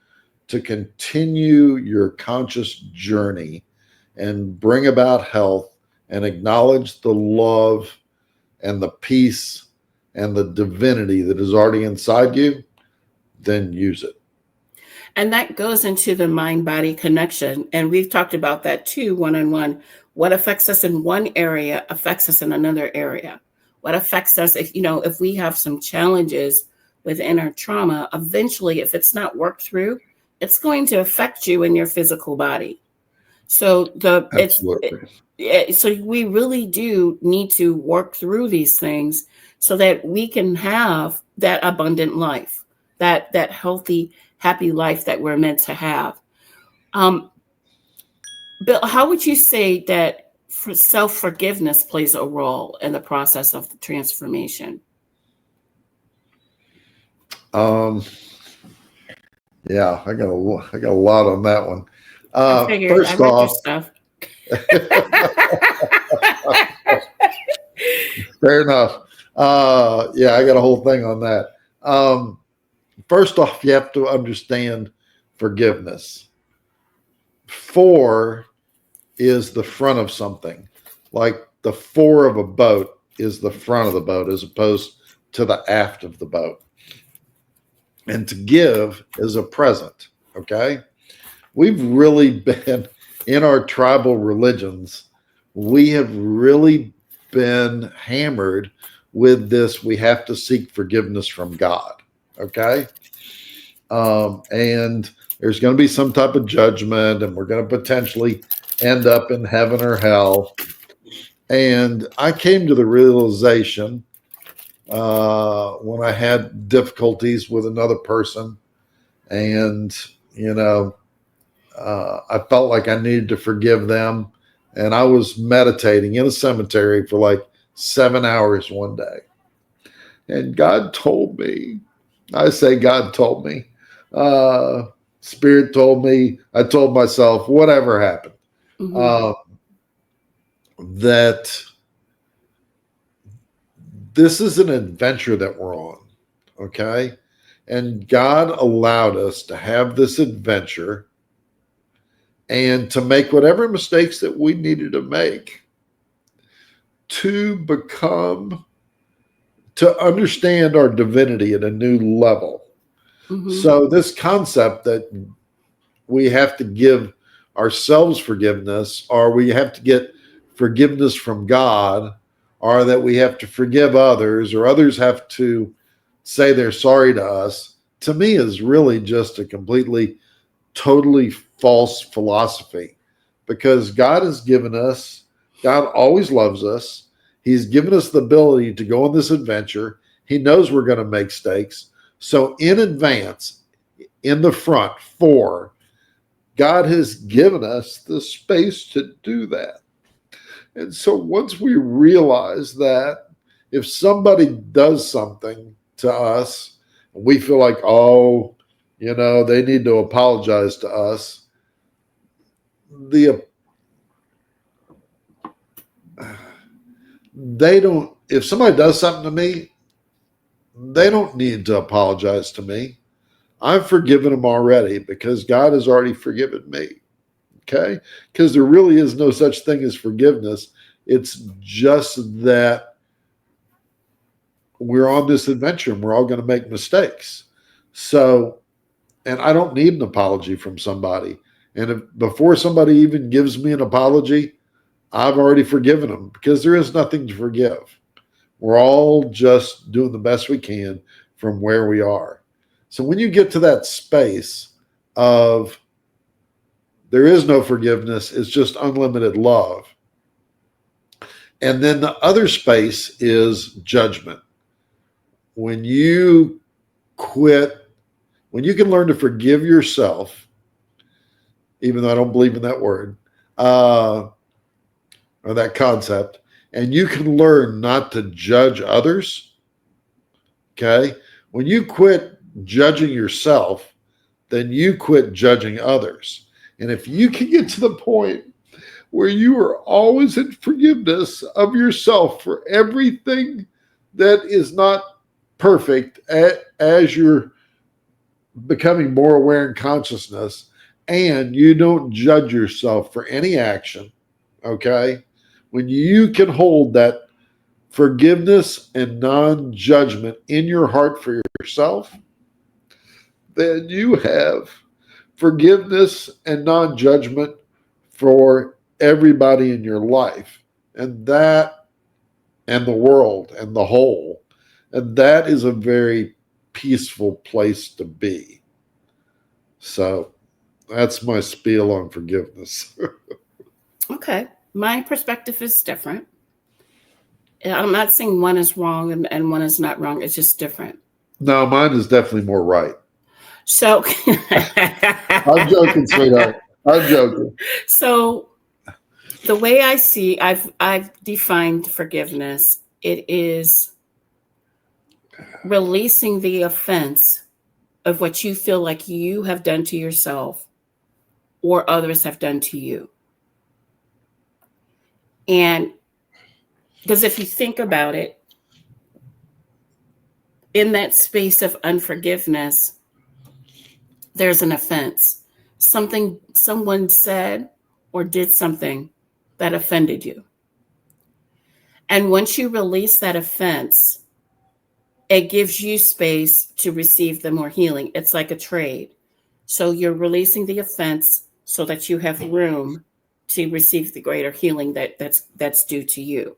to continue your conscious journey and bring about health and acknowledge the love and the peace and the divinity that is already inside you, then use it. And that goes into the mind body connection. And we've talked about that too, one on one. What affects us in one area affects us in another area. What affects us, if you know, if we have some challenges within our trauma, eventually, if it's not worked through, it's going to affect you in your physical body. So Absolutely. so we really do need to work through these things so that we can have that abundant life, that healthy, happy life that we're meant to have. Um, Bill, how would you say that self forgiveness plays a role in the process of the transformation? Um, yeah, I got a lot on that one. I figured I First read your off, stuff. fair enough. Yeah, I got a whole thing on that. Um, First off, you have to understand forgiveness. For is the front of something, like the fore of a boat is the front of the boat as opposed to the aft of the boat. And to give is a present. Okay. We've really been in our tribal religions, we have really been hammered with this. We have to seek forgiveness from God. Okay. And there's going to be some type of judgment, and we're going to potentially end up in heaven or hell. And I came to the realization when I had difficulties with another person, and you know, I felt like I needed to forgive them, and I was meditating in a cemetery for like 7 hours one day, and God told me, I say God told me, uh, Spirit told me, I told myself, whatever happened, Hmm. uh, that this is an adventure that we're on. Okay. And God allowed us to have this adventure and to make whatever mistakes that we needed to make to become, to understand our divinity at a new level. Hmm. So, this concept that we have to give ourselves forgiveness, or we have to get forgiveness from God, or that we have to forgive others, or others have to say they're sorry to us, to me is really just a completely, totally false philosophy, because God has given us, God always loves us. He's given us the ability to go on this adventure. He knows we're going to make mistakes. So, in advance, in the front, for God has given us the space to do that. And so once we realize that, if somebody does something to us, and we feel like, oh, they need to apologize to us, the they don't. If somebody does something to me, they don't need to apologize to me. I've forgiven them already because God has already forgiven me. Okay? Because there really is no such thing as forgiveness. It's just that we're on this adventure and we're all going to make mistakes. So, and I don't need an apology from somebody. And before somebody even gives me an apology, I've already forgiven them because there is nothing to forgive. We're all just doing the best we can from where we are. So when you get to that space of there is no forgiveness, it's just unlimited love. And then the other space is judgment. When you quit, when you can learn to forgive yourself, even though I don't believe in that word or that concept, and you can learn not to judge others, okay? When you quit judging yourself, then you quit judging others. And if you can get to the point where you are always in forgiveness of yourself for everything that is not perfect as you're becoming more aware in consciousness, and you don't judge yourself for any action, okay? When you can hold that forgiveness and non-judgment in your heart for yourself, then you have forgiveness and non-judgment for everybody in your life, and that and the world and the whole. And that is a very peaceful place to be. So that's my spiel on forgiveness. Okay. My perspective is different. I'm not saying one is wrong and one is not wrong. It's just different. No, mine is definitely more right. So I'm joking, sweetheart. I'm joking. So the way I see, I've defined forgiveness. It is releasing the offense of what you feel like you have done to yourself or others have done to you. And because if you think about it, in that space of unforgiveness, there's an offense. Someone said or did something that offended you. And once you release that offense, it gives you space to receive the more healing. It's like a trade. So you're releasing the offense so that you have room to receive the greater healing that's due to you.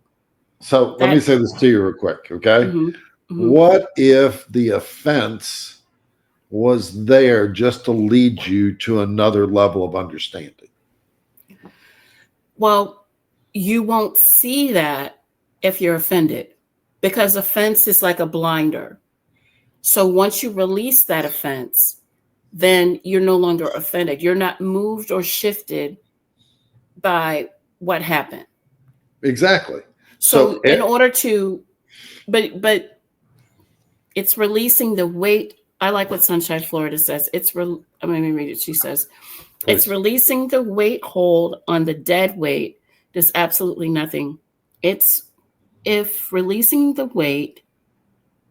So let me say this to you real quick, okay? Mm-hmm, mm-hmm. What if the offense was there just to lead you to another level of understanding? Well, you won't see that if you're offended because offense is like a blinder. So once you release that offense, then you're no longer offended. You're not moved or shifted by what happened. Exactly. So in order to, but it's releasing the weight. I like what Sunshine Florida says. Let me read it. She says, please. It's releasing the weight hold on the dead weight does absolutely nothing. If releasing the weight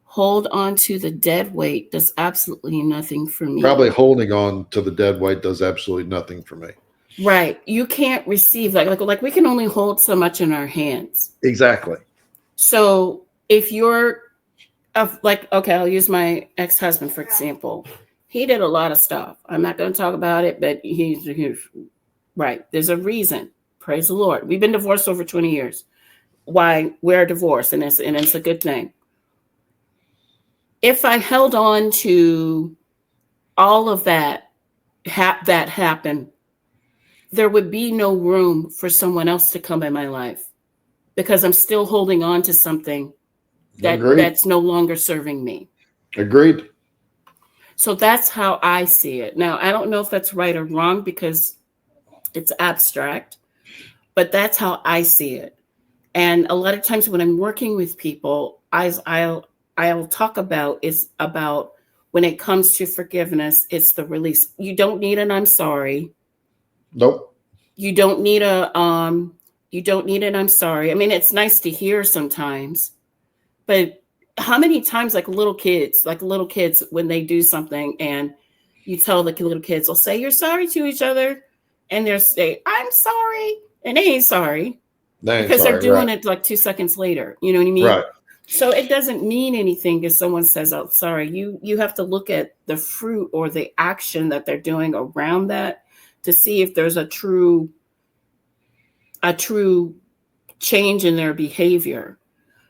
hold on to the dead weight does absolutely nothing for me. Probably holding on to the dead weight does absolutely nothing for me. Right. You can't receive like we can only hold so much in our hands. Exactly. So if you're okay, I'll use my ex-husband, for example. He did a lot of stuff. I'm not going to talk about it, but he's right. There's a reason. Praise the Lord. We've been divorced over 20 years. Why we're divorced, and it's a good thing. If I held on to all of that that happened, there would be no room for someone else to come in my life because I'm still holding on to something that's no longer serving me. Agreed. So that's how I see it. Now, I don't know if that's right or wrong because it's abstract, but that's how I see it. And a lot of times when I'm working with people, I'll talk about is about when it comes to forgiveness, it's the release. You don't need an I'm sorry. Nope. You don't need a you don't need an I'm sorry. I mean, it's nice to hear sometimes, but how many times like little kids when they do something and you tell the little kids will say you're sorry to each other and they'll say I'm sorry and they ain't sorry They ain't because they're sorry. Right. doing it like 2 seconds later. You know what I mean? Right. So it doesn't mean anything if someone says, "Oh, sorry." You have to look at the fruit or the action that they're doing around that to see if there's a true change in their behavior.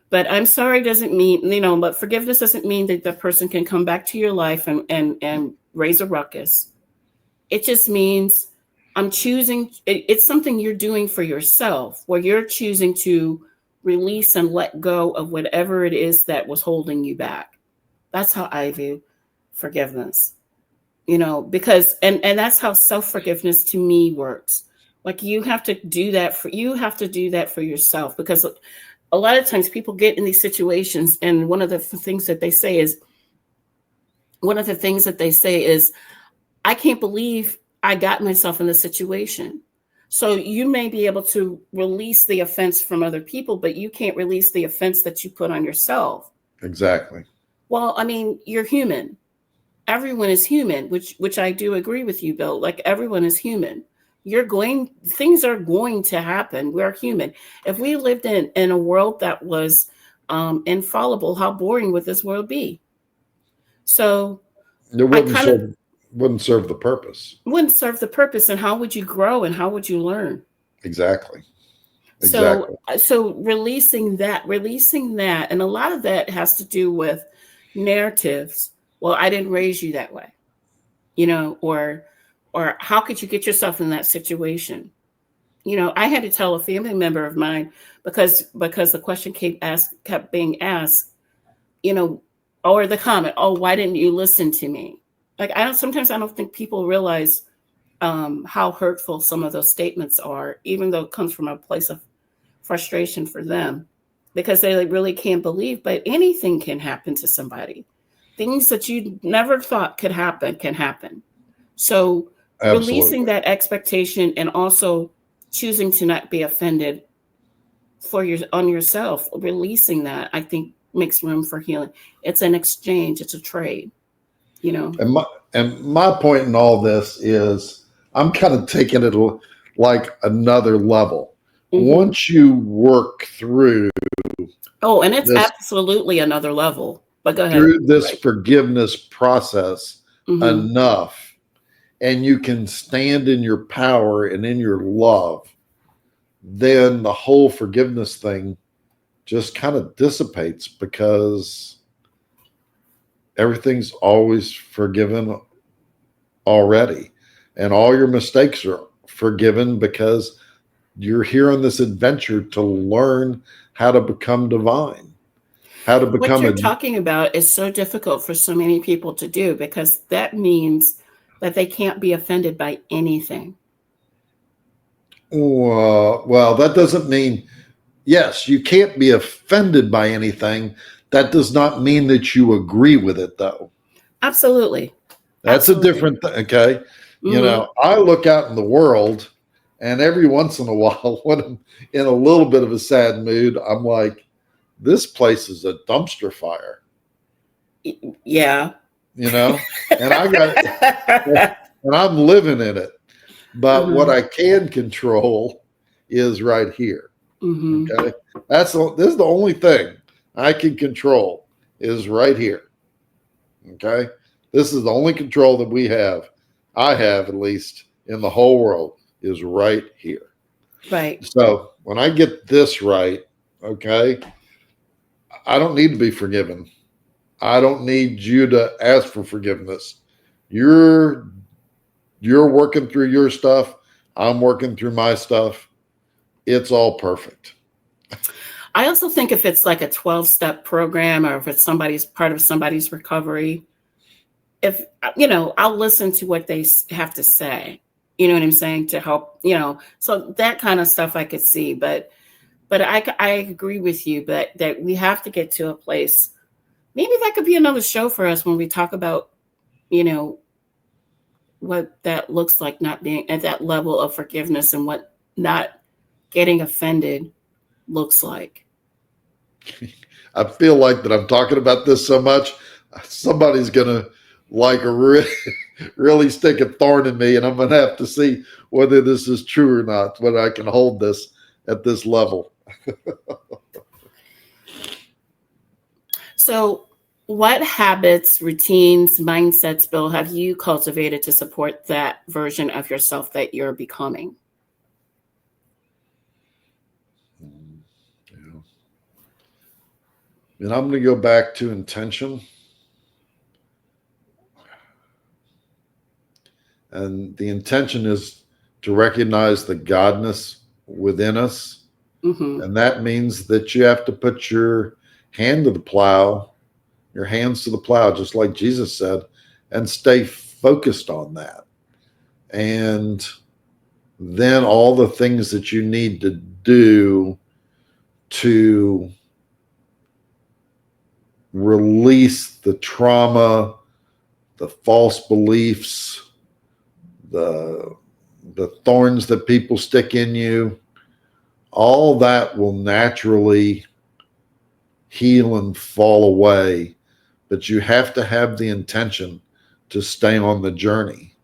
But I'm sorry doesn't mean, but forgiveness doesn't mean that the person can come back to your life and raise a ruckus. It just means I'm choosing, it's something you're doing for yourself where you're choosing to release and let go of whatever it is that was holding you back. That's how I view forgiveness, because, and that's how self-forgiveness to me works. Like you have to do that for yourself because a lot of times people get in these situations and one of the things that they say is I can't believe I got myself in this situation. So you may be able to release the offense from other people, but you can't release the offense that you put on yourself. Exactly. Well, I mean, you're human. Everyone is human, which I do agree with you, Bill. Like everyone is human. Things are going to happen. We're human. If we lived in a world that was infallible, how boring would this world be? So It I kind of wouldn't serve the purpose. wouldn't serve the purpose. And how would you grow and how would you learn? Exactly. So Exactly. so releasing that, and a lot of that has to do with narratives. Well, I didn't raise you that way, or how could you get yourself in that situation? I had to tell a family member of mine because the question kept being asked, you know, or the comment, oh, why didn't you listen to me? Like I don't think people realize how hurtful some of those statements are, even though it comes from a place of frustration for them, because they really can't believe, but anything can happen to somebody. Things that you never thought could happen can happen. So releasing Absolutely. that expectation and also choosing to not be offended on yourself, releasing that, I think makes room for healing. It's an exchange, it's a trade, you know. And my point in all this is I'm kind of taking it like another level. Hmm. Once you work Oh, and it's this absolutely another level. But go ahead. through this Right. forgiveness process Hmm. enough, and you can stand in your power and in your love, then the whole forgiveness thing just kind of dissipates because everything's always forgiven already. And all your mistakes are forgiven because you're here on this adventure to learn how to become divine, how to What become you're a talking about is so difficult for so many people to do because that means that they can't be offended by anything. well, that doesn't mean, yes, you can't be offended by anything. That does not mean that you agree with it, though. Absolutely. That's a Absolutely. different thing. Okay. Hmm. I look out in the world, and every once in a while, when I'm in a little bit of a sad mood, I'm like, this place is a dumpster fire, Yeah. you know? And I got, and I'm living in it. But what Hmm. I can control is right here. Hmm. Okay. This is the only thing I can control is right here. Okay. This is the only control that we have. I have, at least in the whole world, is right here. Right. So when I get this right, okay, I don't need to be forgiven. I don't need you to ask for forgiveness. You're you're working through your stuff. I'm working through my stuff. It's all perfect. I also think if it's like a 12-step program or if it's somebody's part of somebody's recovery, if I'll listen to what they have to say. You know what I'm saying? To help, so that kind of stuff I could see. But But I agree with you, but that we have to get to a place. Maybe that could be another show for us when we talk about, you know, what that looks like, not being at that level of forgiveness, and what not getting offended looks like. I feel like that I'm talking about this so much, somebody's gonna like really, really stick a thorn in me, and I'm gonna have to see whether this is true or not, whether I can hold this at this level. So, what habits, routines, mindsets, Bill, have you cultivated to support that version of yourself that you're becoming? Yeah. And I'm going to go back to intention. And the intention is to recognize the godness within us. Mm-hmm. And that means that you have to put your hand to the plow, your hands to the plow, just like Jesus said, and stay focused on that. And then all the things that you need to do to release the trauma, the false beliefs, the thorns that people stick in you, all that will naturally heal and fall away. But you have to have the intention to stay on the journey.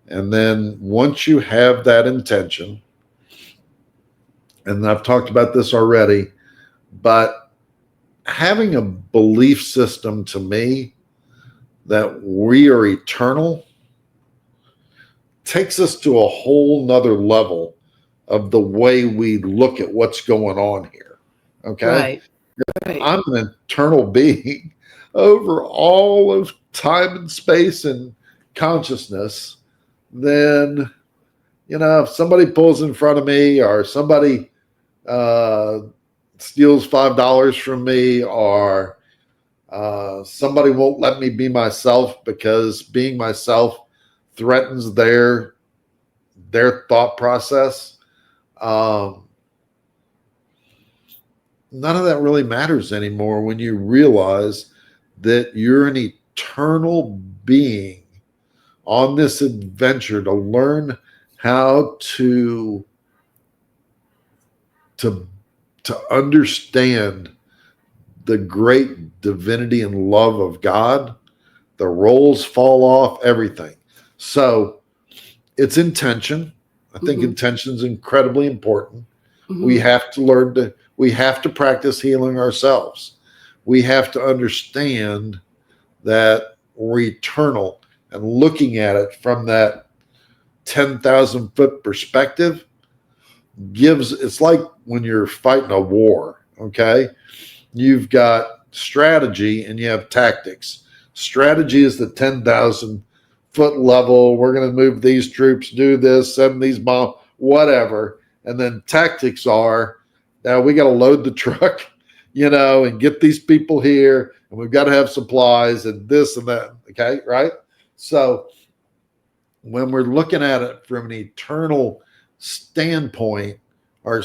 And then once you have that intention, and I've talked about this already, but having a belief system to me that we are eternal takes us to a whole nother level of the way we look at what's going on here. Okay. Right. Right. I'm an eternal being over all of time and space and consciousness. Then, if somebody pulls in front of me, or somebody uh, steals $5 from me, or somebody won't let me be myself because being myself threatens their thought process. Um, None of that really matters anymore when you realize that you're an eternal being on this adventure to learn how to to understand the great divinity and love of God. The roles fall off, everything. So it's intention. I think Mm-hmm. intention is incredibly important. We Mm-hmm. have to we have to practice healing ourselves. We have to understand that we're eternal, and looking at it from that 10,000-foot perspective it's like when you're fighting a war, okay? You've got strategy and you have tactics. Strategy is the 10,000-foot level. We're going to move these troops, do this, send these bombs, whatever. And then tactics are, now we got to load the truck, and get these people here, and we've got to have supplies and this and that. Okay, right? So when we're looking at it from an eternal standpoint, our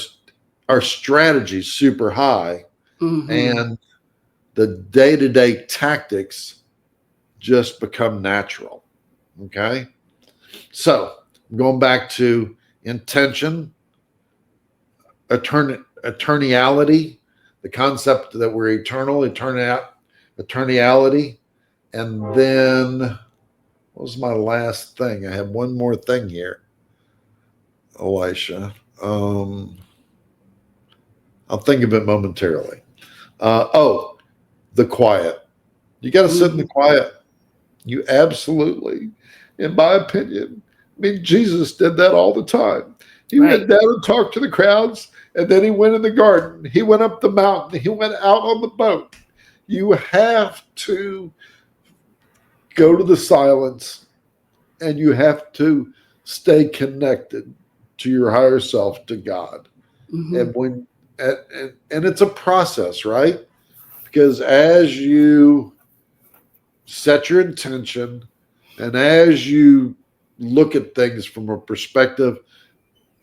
strategy is super high, Mm-hmm. and the day-to-day tactics just become natural. Okay. So going back to intention, eternality, the concept that we're eternality. And then what was my last thing? I have one more thing here, Elisha. I'll think of it momentarily. The quiet. You got to sit in the Mm-hmm. quiet. You absolutely, in my opinion, I mean, Jesus did that all the time. He Right. went down and talked to the crowds, and then he went in the garden. He went up the mountain. He went out on the boat. You have to go to the silence, and you have to stay connected to your higher self, to God. Mm-hmm. And and it's a process, right? Because as you set your intention, and as you look at things from a perspective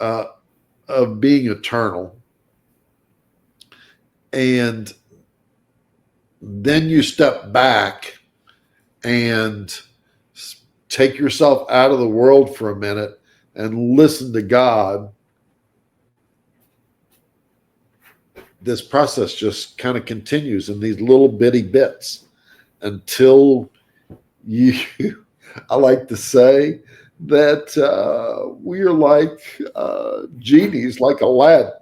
uh, of being eternal, And then you step back and take yourself out of the world for a minute and listen to God. This process just kind of continues in these little bitty bits until you, I like to say that we are like genies, like Aladdin.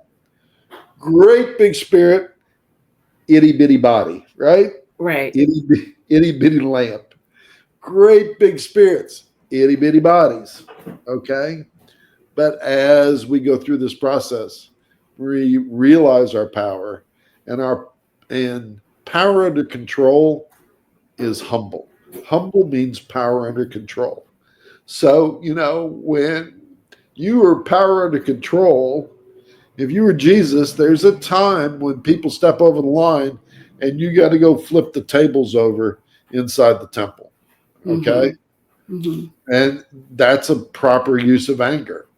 Great big spirit, itty bitty body, right? Right. Itty bitty lamp. Great big spirits, itty bitty bodies. Okay. But as we go through this process, we realize our power, and power under control is humble. Humble means power under control. So, when you are power under control, if you were Jesus, there's a time when people step over the line and you got to go flip the tables over inside the temple. Okay. Mm-hmm. Mm-hmm. And that's a proper use of anger.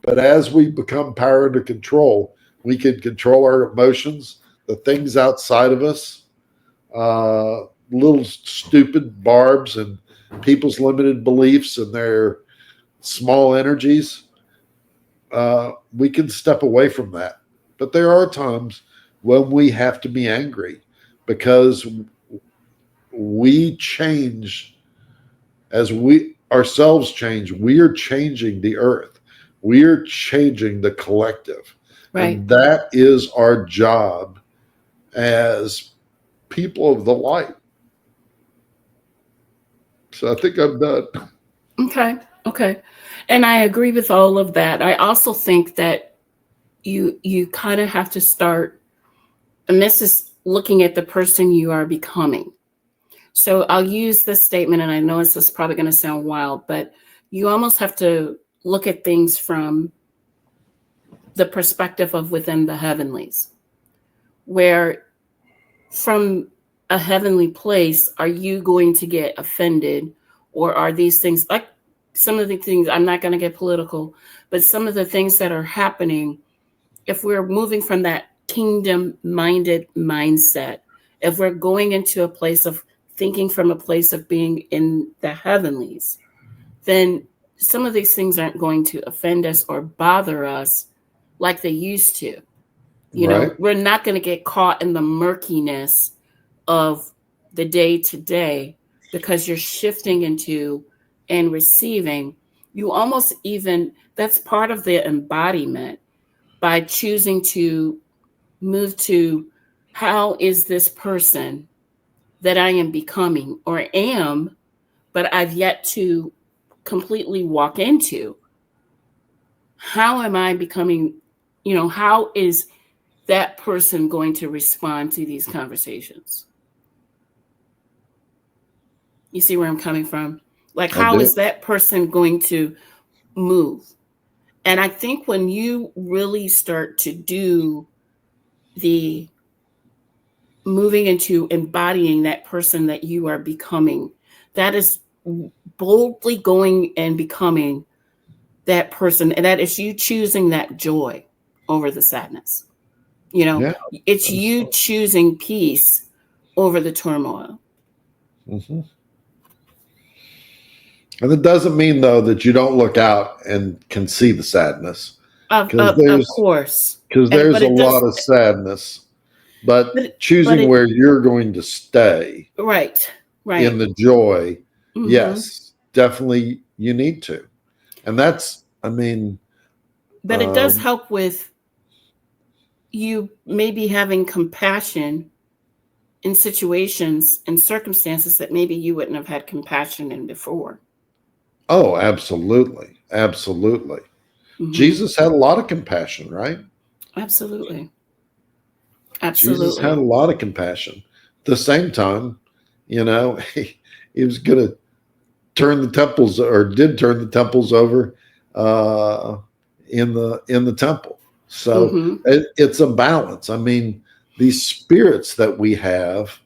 But as we become power under control, we can control our emotions, the things outside of us, little stupid barbs and people's limited beliefs and their small energies. We can step away from that. But there are times when we have to be angry because we change as we ourselves change. We are changing the earth. We are changing the collective. Right. And that is our job as people of the light. So I think I'm done. Okay. Okay. And I agree with all of that. I also think that you kind of have to start, and this is looking at the person you are becoming. So I'll use this statement, and I know this is probably going to sound wild, but you almost have to look at things from the perspective of within the heavenlies, where from a heavenly place, are you going to get offended, or are these things like some of the things, I'm not going to get political, but some of the things that are happening, if we're moving from that kingdom minded mindset, if we're going into a place of thinking from a place of being in the heavenlies, then some of these things aren't going to offend us or bother us like they used to. Right. We're not going to get caught in the murkiness of the day to day because you're shifting into and receiving. You almost even, that's part of the embodiment by choosing to move to how is this person that I am becoming or am, but I've yet to completely walk into. How am I becoming, how is that person going to respond to these conversations? You see where I'm coming from? Like, I how do. is that person going to move? And I think when you really start to do the moving into embodying that person that you are becoming, that is boldly going and becoming that person. And that is you choosing that joy over the sadness. Yeah. It's you choosing peace over the turmoil. Mm-hmm. And it doesn't mean though that you don't look out and can see the sadness Of, because of, of there's course. because And, there's but a it lot does, of sadness. But but choosing it, where you're going to stay right, in right. the joy, Hmm. yes, definitely you need to. And that's, But it does um, help with you maybe having compassion in situations and circumstances that maybe you wouldn't have had compassion in before. oh, absolutely, absolutely. Hmm. Jesus had a lot of compassion, right? Absolutely. Jesus had a Absolutely. lot of compassion. At the same time, he was going to turn the temples, or did turn the temples over uh, in the temple. So Hmm. it's a balance. I mean, these spirits that we have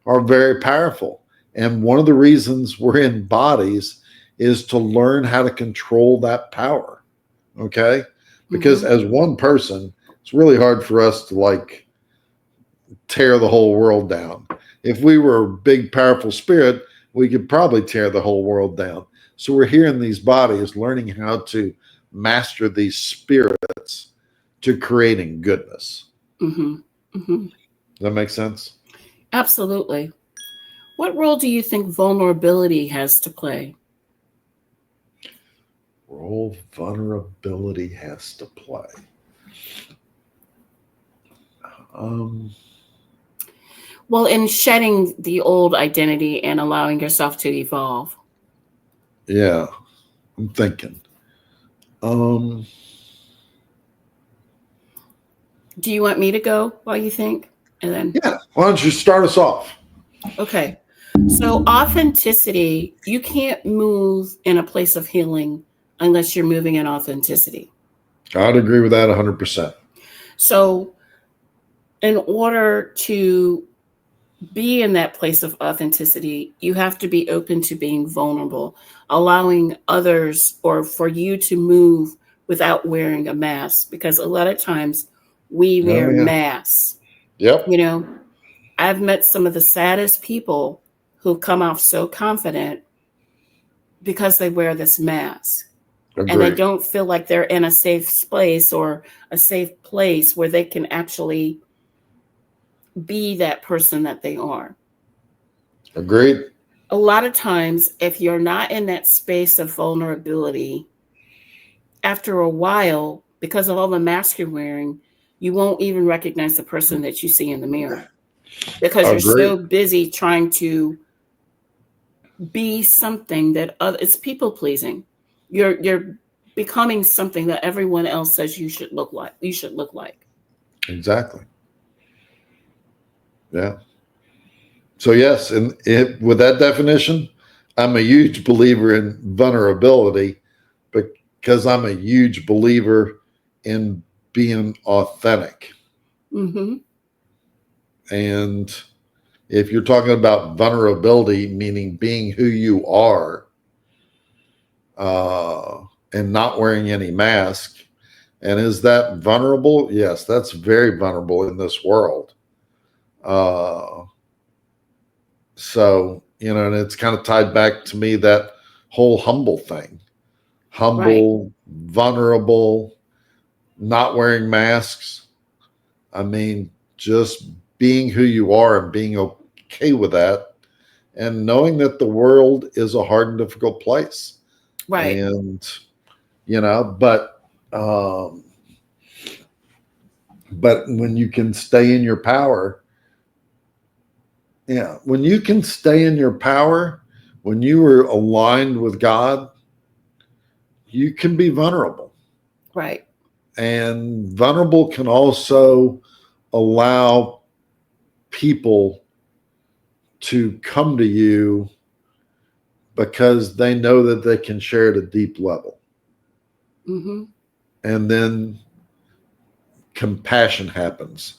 are very powerful, and one of the reasons we're in bodies is to learn how to control that power. Okay, because Hmm. as one person, it's really hard for us to like tear the whole world down. If we were a big, powerful spirit, we could probably tear the whole world down. So we're here in these bodies learning how to master these spirits to creating goodness. Mm-hmm. Mm-hmm. Does that make sense? Absolutely. What role do you think vulnerability has to play? Role vulnerability has to play. Um, Well, in shedding the old identity and allowing yourself to evolve. yeah, I'm thinking. Um, Do you want me to go while you think? And then, yeah, why don't you start us off? okay. So, authenticity, you can't move in a place of healing unless you're moving in authenticity. I'd agree with that 100%. So, in order to be in that place of authenticity, you have to be open to being vulnerable, allowing others or for you to move without wearing a mask. Because a lot of times we Oh, wear yeah. masks. Yep. You know, I've met some of the saddest people who come off so confident because they wear this mask and they Agree. don't feel like they're in a safe space or a safe place where they can actually be that person that they are. Agreed. A lot of times, if you're not in that space of vulnerability, after a while, because of all the mask you're wearing, you won't even recognize the person that you see in the mirror because you're Agreed. so busy trying to be something that it's people pleasing. You're becoming something that everyone else says you should look like. You should look like. Exactly. Yeah. So yes, and with that definition, I'm a huge believer in vulnerability because I'm a huge believer in being authentic. Mm-hmm. And if you're talking about vulnerability, meaning being who you are, and not wearing any mask, and is that vulnerable? Yes, that's very vulnerable in this world. Uh, So, and it's kind of tied back to me that whole humble thing, Right. humble, vulnerable, not wearing masks. I mean, just being who you are and being okay with that and knowing that the world is a hard and difficult place. Right. And, um, but when you can stay in your power, yeah, when you can stay in your power, when you are aligned with God, you can be vulnerable. Right. And vulnerable can also allow people to come to you because they know that they can share at a deep level. Mm-hmm. And then compassion happens.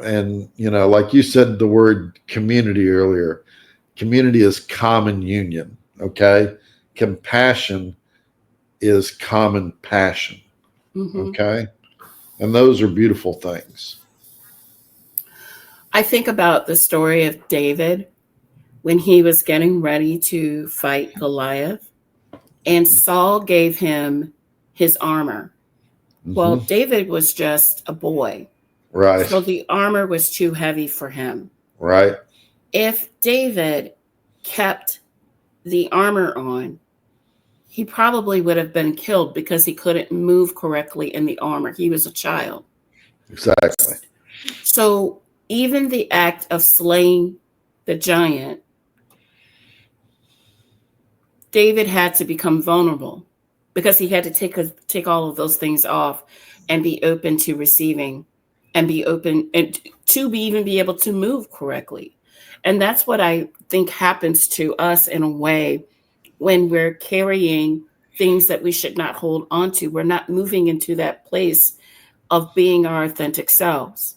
And, like you said the word community earlier, community is common union. Okay. Compassion is common passion. Mm-hmm. Okay. And those are beautiful things. I think about the story of David when he was getting ready to fight Goliath, and Saul gave him his armor. Well, Mm-hmm. David was just a boy, Right. so the armor was too heavy for him. Right. If David kept the armor on, he probably would have been killed because he couldn't move correctly in the armor. He was a child. Exactly. So even the act of slaying the giant, David had to become vulnerable because he had to take all of those things off and be open to receiving and be open and to even be able to move correctly. And that's what I think happens to us in a way when we're carrying things that we should not hold on to. We're not moving into that place of being our authentic selves.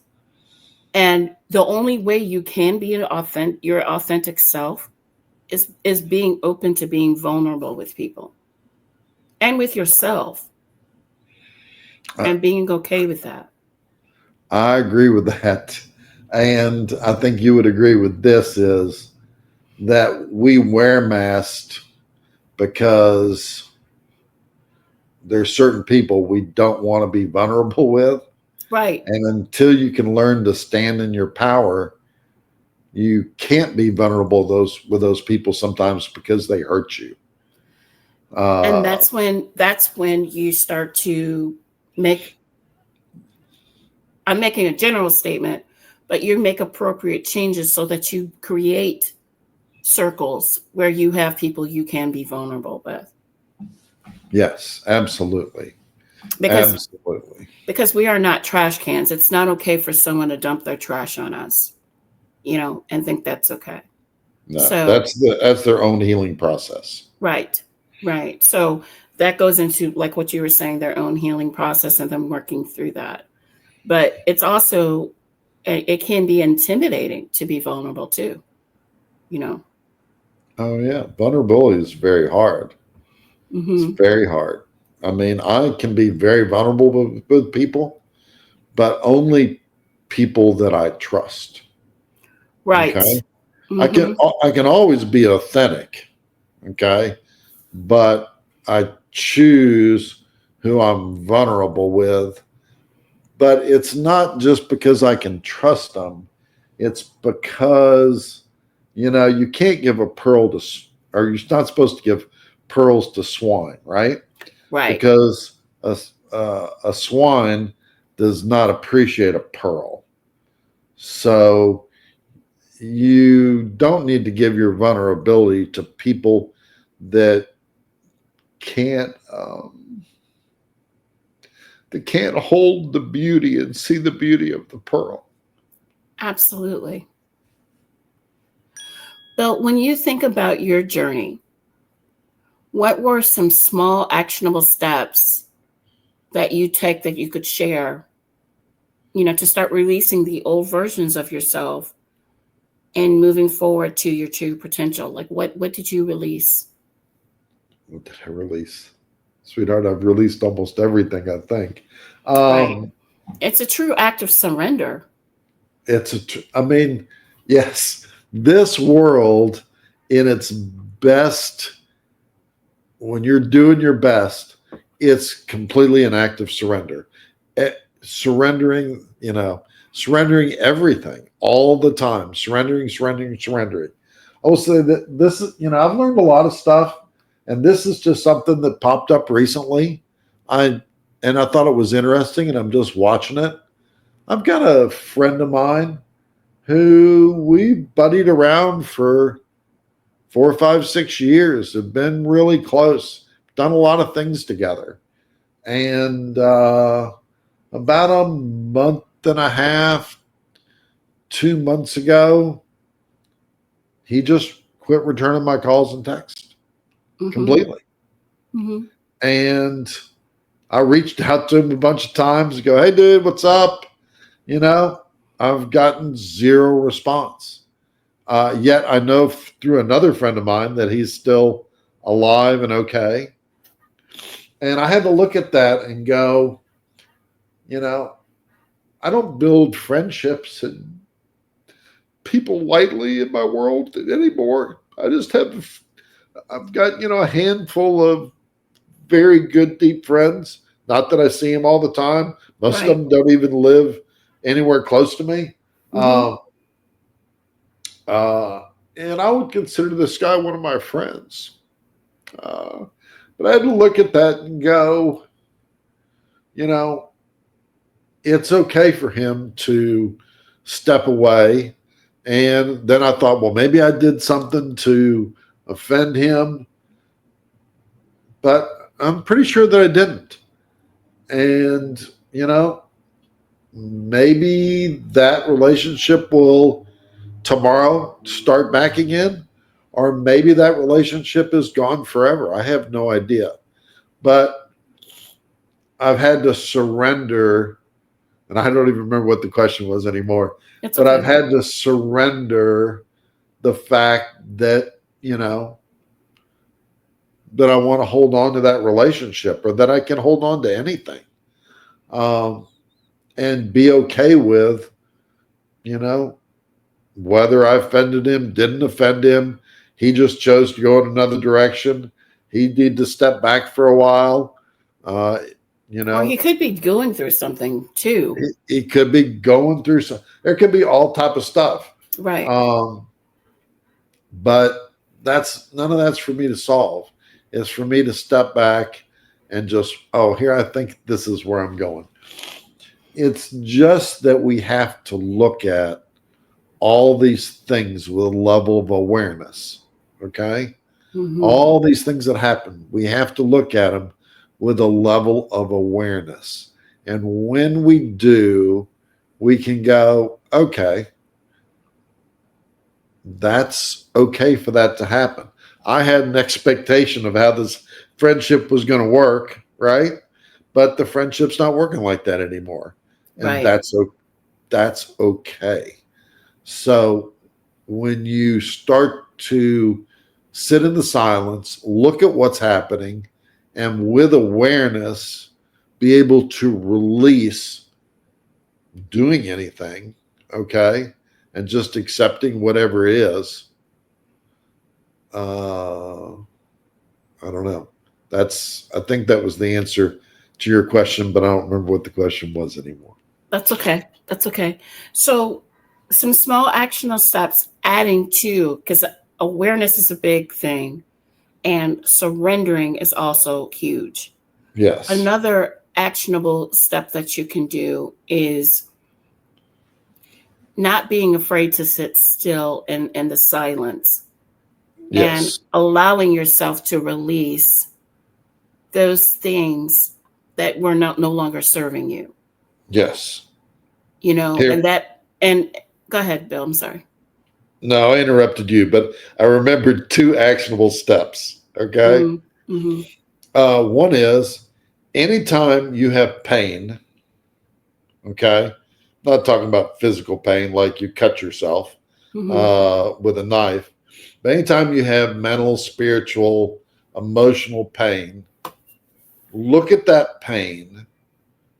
And the only way you can be your authentic self is being open to being vulnerable with people and with yourself I, and being okay with that. I agree with that. And I think you would agree with this is that we wear masks because there's certain people we don't want to be vulnerable with. Right. And until you can learn to stand in your power, you can't be vulnerable with those people sometimes because they hurt you. And Uh, that's when you start to make, I'm making a general statement, but you make appropriate changes so that you create circles where you have people you can be vulnerable with. yes, absolutely. Because Absolutely. because we are not trash cans. It's not okay for someone to dump their trash on us, and think that's okay. No, So, that's their own healing process. right, right. So that goes into, like what you were saying, their own healing process and them working through that. But it's also, it can be intimidating to be vulnerable too, you know. Oh yeah, vulnerability is very hard. It's Hmm. very hard. I mean, I can be very vulnerable with people, but only people that I trust. Right. Okay, I can Hmm. I can always be authentic. Okay, but I choose who I'm vulnerable with. But it's not just because I can trust them. It's because you can't give a pearl or you're not supposed to give pearls to swine, right? Right. Because a swine does not appreciate a pearl. So you don't need to give your vulnerability to people that can't hold the beauty and see the beauty of the pearl. Absolutely. Bill, when you think about your journey, what were some small actionable steps that you take that you could share, to start releasing the old versions of yourself and moving forward to your true potential? Like what did you release? What did I release? Sweetheart, I've released almost everything, I think. Right. Um, It's a true act of surrender. I mean, yes, this world in its best, when you're doing your best, it's completely an act of surrender. Surrendering, surrendering everything all the time, surrendering, surrendering, surrendering. I will say that this is, I've learned a lot of stuff, and this is just something that popped up recently. I I thought it was interesting, and I'm just watching it. I've got a friend of mine who we buddied around for 4, 5, 6 years, have been really close, done a lot of things together. And about a month and a half, 2 months ago, he just quit returning my calls and texts Mm-hmm. completely. Mm-hmm. And I reached out to him a bunch of times to go, hey, dude, what's up? You know, I've gotten zero response. Yet I know through another friend of mine that he's still alive and okay. And I had to look at that and go, you know, I don't build friendships and people lightly in my world anymore. I've got, a handful of very good, deep friends. Not that I see them all the time. Most of Right. them don't even live anywhere close to me. Mm-hmm. Um, uh, and I would consider this guy one of my friends. Uh, but I had to look at that and go, you know, it's okay for him to step away. And then I thought, well, maybe I did something to offend him, but I'm pretty sure that I didn't. And, maybe that relationship will tomorrow start back again, or maybe that relationship is gone forever. I have no idea. But I've had to surrender, and I don't even remember what the question was anymore, It's but I've okay. had to surrender the fact that, that I want to hold on to that relationship or that I can hold on to anything, um, and be okay with you know, whether I offended him, didn't offend him, he just chose to go in another direction. He needed to step back for a while. Uh, you Or he know, could be going through something too. he could be going through some. There could be all type of stuff. Right. Um, but that's none of that's for me to solve. It's for me to step back and just, oh, here I think this is where I'm going. It's just that we have to look at all these things with a level of awareness. Okay. Hmm. All these things that happen, we have to look at them with a level of awareness. And when we do, we can go, okay, that's okay for that to happen. I had an expectation of how this friendship was going to work, right? But the friendship's not working like that anymore. And Right. that's okay. So when you start to sit in the silence, look at what's happening, and with awareness, be able to release doing anything, okay, and just accepting whatever is. Uh, I don't know. I think that was the answer to your question, but I don't remember what the question was anymore. That's okay. That's okay. So, some small actionable steps adding to, because awareness is a big thing, and surrendering is also huge. Yes. Another actionable step that you can do is not being afraid to sit still in the silence and Yes. allowing yourself to release those things that were no longer serving you, Yes. and Here, go ahead, Bill. I'm sorry. no, I interrupted you, but I remembered two actionable steps. Okay. Mm-hmm. One is anytime you have pain, okay, not talking about physical pain like you cut yourself Mm-hmm. with a knife, but anytime you have mental, spiritual, emotional pain, look at that pain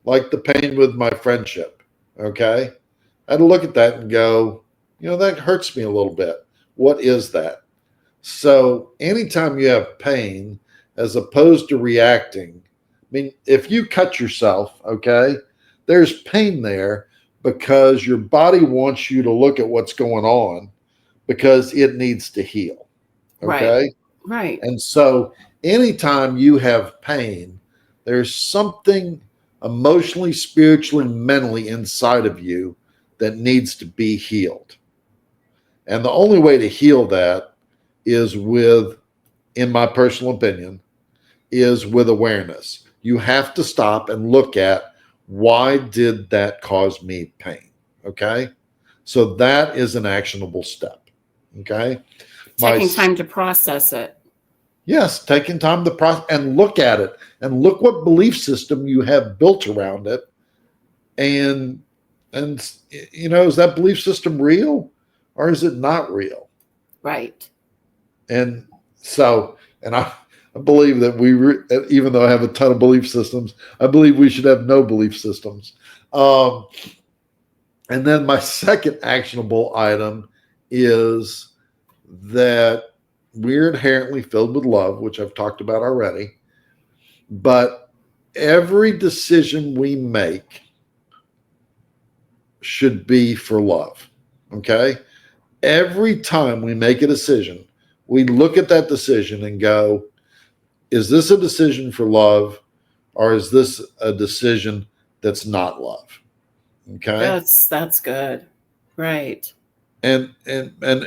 like the pain with my friendship. Okay. I had to look at that and go, that hurts me a little bit. What is that? So anytime you have pain, as opposed to reacting, I mean, if you cut yourself, okay, there's pain there because your body wants you to look at what's going on because it needs to heal. Right. Okay. Right. And so anytime you have pain, there's something emotionally, spiritually, mentally inside of you that needs to be healed. And the only way to heal that is with, in my personal opinion, is with awareness. You have to stop and look at why did that cause me pain? Okay. So that is an actionable step. Okay. My Taking time to process it. Yes, taking time to process and look at it and look what belief system you have built around it. And is that belief system real or is it not real? Right. And so, and I believe that even though I have a ton of belief systems, I believe we should have no belief systems. Um, and then my second actionable item is that we're inherently filled with love, which I've talked about already. But every decision we make should be for love. Okay. Every time we make a decision, we look at that decision and go, is this a decision for love or is this a decision that's not love? Okay. That's good. Right. And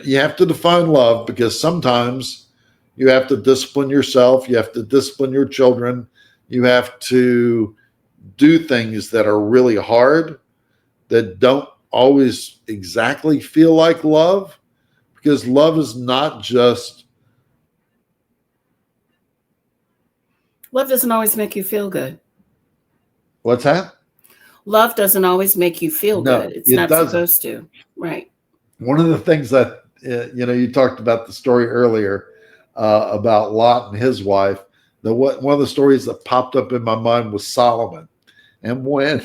you have to define love because sometimes you have to discipline yourself, you have to discipline your children, you have to do things that are really hard that don't always exactly feel like love because love is not just Love doesn't always make you feel good. what's that? Love doesn't always make you feel good. No, It's it not doesn't. supposed to. Right. One of the things that you talked about the story earlier about Lot and his wife. One of the stories that popped up in my mind was Solomon, and when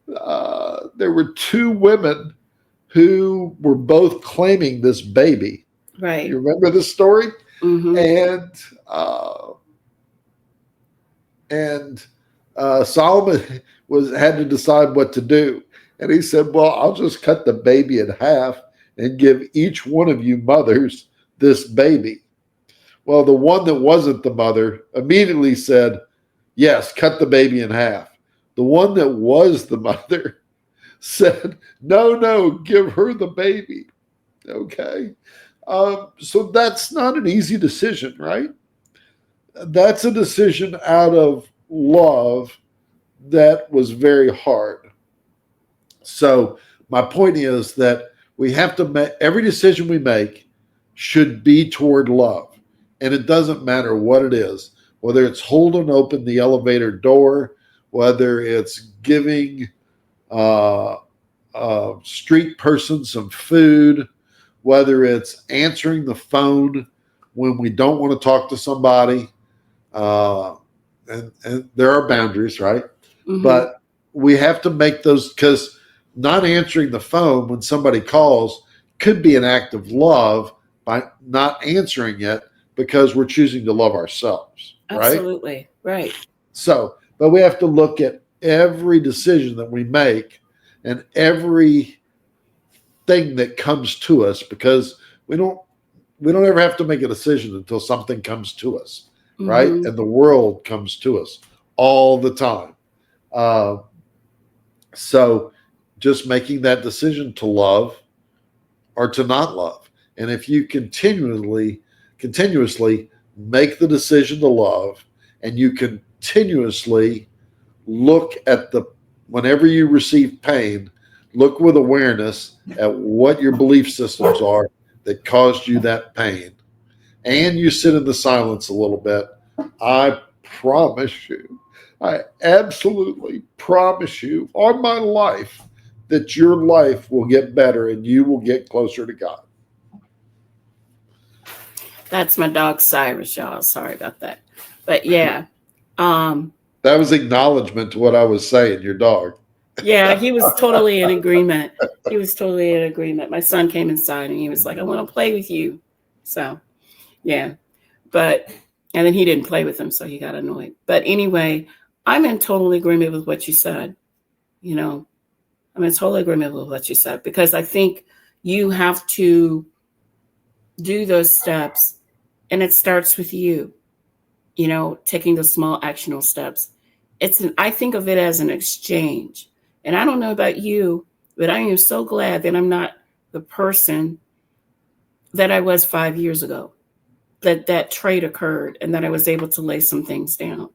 there were two women who were both claiming this baby. Right. You remember this story? Mm-hmm. And uh, and Solomon had to decide what to do. And he said, "Well, I'll just cut the baby in half and give each one of you mothers this baby." Well, the one that wasn't the mother immediately said, "Yes, cut the baby in half." The one that was the mother said, "No, no, give her the baby." Okay. So that's not an easy decision, right? That's a decision out of love that was very hard. So my point is that we have to make every decision we make should be toward love. And it doesn't matter what it is, whether it's holding open the elevator door, whether it's giving uh, a street person some food, whether it's answering the phone when we don't want to talk to somebody. Uh, and there are boundaries, right? Mm-hmm. But we have to make those, because not answering the phone when somebody calls could be an act of love by not answering it because we're choosing to love ourselves, right? Absolutely. Right. So, but we have to look at every decision that we make and every thing that comes to us, because we don't ever have to make a decision until something comes to us, right? Mm-hmm. And the world comes to us all the time. Uh, so just making that decision to love or to not love. And if you continuously make the decision to love, and you continuously look at whenever you receive pain, look with awareness at what your belief systems are that caused you that pain, and you sit in the silence a little bit, I promise you, I absolutely promise you on my life that your life will get better and you will get closer to God. That's my dog Cyrus, y'all. Sorry about that. But yeah. Um, That was acknowledgement to what I was saying, your dog. yeah, he was totally in agreement. He was totally in agreement. My son came inside and he was like, I want to play with you. So yeah. But and then he didn't play with him, so he got annoyed. But anyway, I'm in total agreement with what you said. You know, I'm in total agreement with what you said, because I think you have to do those steps, and it starts with you, taking those small actionable steps. I think of it as an exchange. And I don't know about you, but I am so glad that I'm not the person that I was 5 years ago, that trade occurred and that I was able to lay some things down.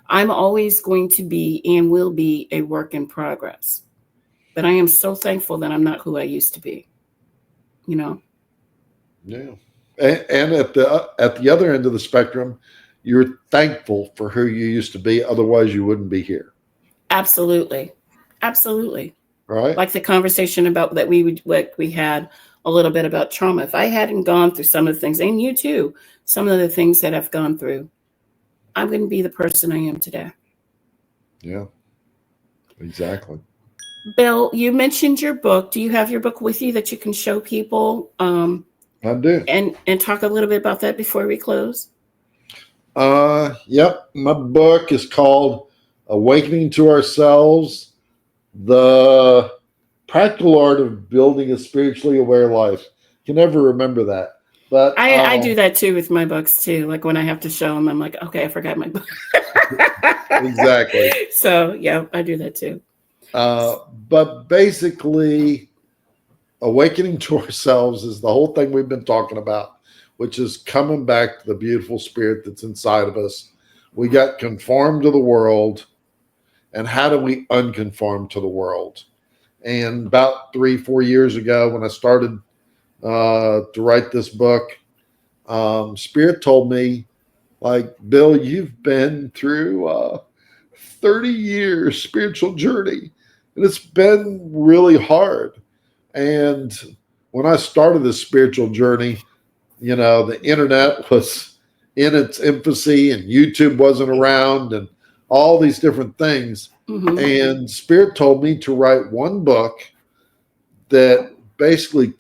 I'm always going to be and will be a work in progress. But I am so thankful that I'm not who I used to be, you know? Yeah. And at the other end of the spectrum, you're thankful for who you used to be. Otherwise, you wouldn't be here. Absolutely. Absolutely. Right? Like the conversation about that what we had a little bit about trauma. If I hadn't gone through some of the things, and you too, some of the things that I've gone through, I'm going to be the person I am today. Yeah, exactly. Bill, you mentioned your book. Do you have your book with you that you can show people, I do. and talk a little bit about that before we close? Yep. My book is called Awakening to Ourselves, the Practical Art of Building a Spiritually Aware Life. You can never remember that. But I do that too with my books too. Like when I have to show them, I'm like, okay, I forgot my book. exactly. So yeah, I do that too. But basically, awakening to ourselves is the whole thing we've been talking about, which is coming back to the beautiful spirit that's inside of us. We got conformed to the world, and how do we unconform to the world? And about 3-4 years ago, when I started to write this book, Spirit told me, like, Bill, you've been through 30 years spiritual journey, and it's been really hard. And when I started this spiritual journey, the internet was in its infancy and YouTube wasn't around and all these different things. Mm-hmm. And Spirit told me to write one book that basically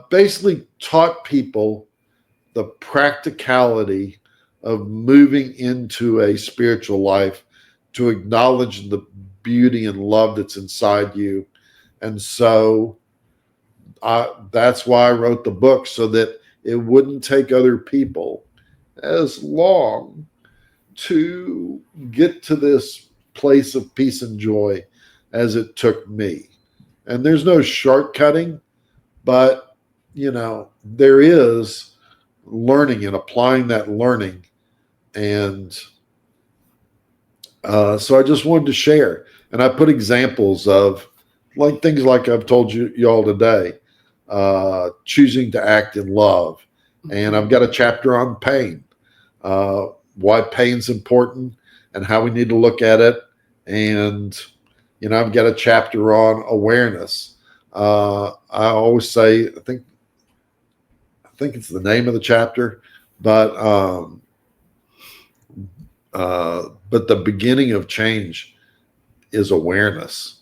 basically taught people the practicality of moving into a spiritual life to acknowledge the beauty and love that's inside you. And so that's why I wrote the book, so that it wouldn't take other people as long to get to this place of peace and joy as it took me. And there's no shortcutting, but there is learning and applying that learning. And so I just wanted to share. And I put examples of like things like I've told y'all today, choosing to act in love. And I've got a chapter on pain, why pain's important and how we need to look at it. And, I've got a chapter on awareness. I always say, I think it's the name of the chapter, but the beginning of change is awareness.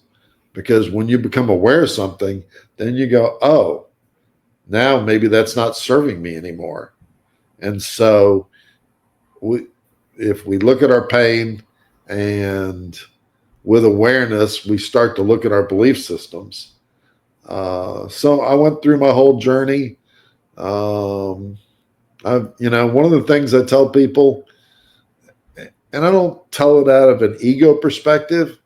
Because when you become aware of something, then you go, oh, now maybe that's not serving me anymore. And so if we look at our pain and with awareness, we start to look at our belief systems. So I went through my whole journey. One of the things I tell people, and I don't tell it out of an ego perspective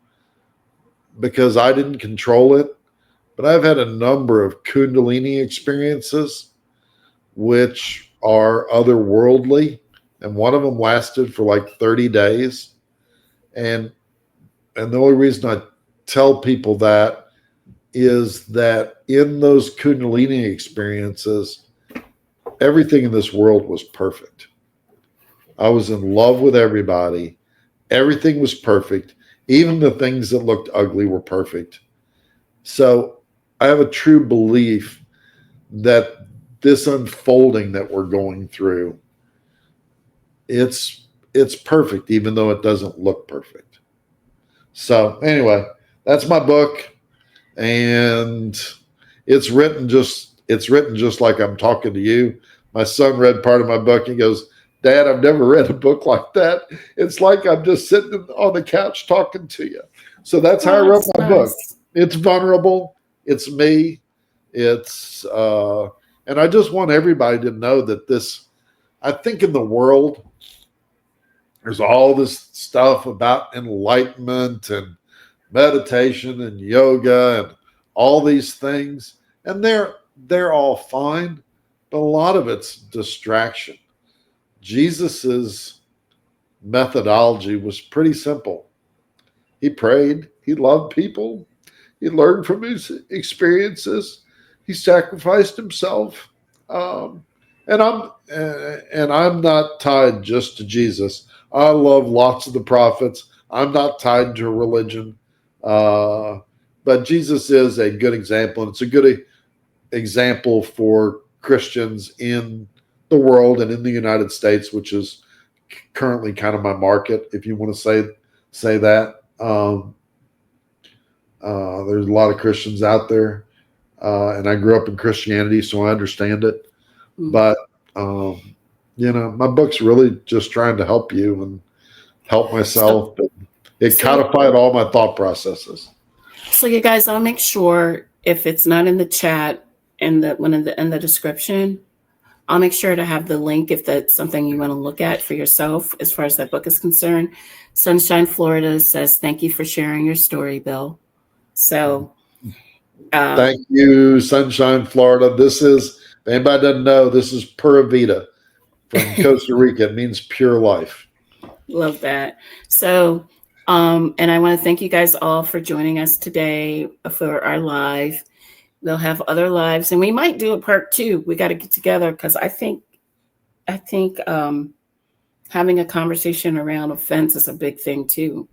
because I didn't control it, but I've had a number of Kundalini experiences, which are otherworldly. And one of them lasted for like 30 days. And the only reason I tell people that is that in those Kundalini experiences, everything in this world was perfect. I was in love with everybody. Everything was perfect. Even the things that looked ugly were perfect. So I have a true belief that this unfolding that we're going through, it's perfect, even though it doesn't look perfect. So anyway, that's my book, and it's written just like I'm talking to you. My son read part of my book. He goes, "Dad, I've never read a book like that. It's like I'm just sitting on the couch talking to you." So that's how I wrote my book. It's vulnerable. It's me. It's and I just want everybody to know that this. I think in the world, there's all this stuff about enlightenment and meditation and yoga and all these things, and they're all fine, but a lot of it's distraction. Jesus's methodology was pretty simple. He prayed, he loved people, he learned from his experiences, he sacrificed himself, and I'm not tied just to Jesus. I love lots of the prophets. I'm not tied to a religion, but Jesus is a good example, and it's a good example for Christians in the world and in the United States, which is currently kind of my market, if you want to say that. There's a lot of Christians out there, and I grew up in Christianity, so I understand it. But my book's really just trying to help you and help myself. It codified all my thought processes. So you guys, I'll make sure if it's not in the chat in the description, I'll make sure to have the link if that's something you want to look at for yourself as far as that book is concerned. Sunshine, Florida says, "Thank you for sharing your story, Bill." So thank you, Sunshine, Florida. This is, if anybody doesn't know, this is Pura Vida from Costa Rica. It means pure life. Love that. So, and I want to thank you guys all for joining us today for our live. They'll have other lives, and we might do a part 2. We got to get together because I think having a conversation around offense is a big thing too.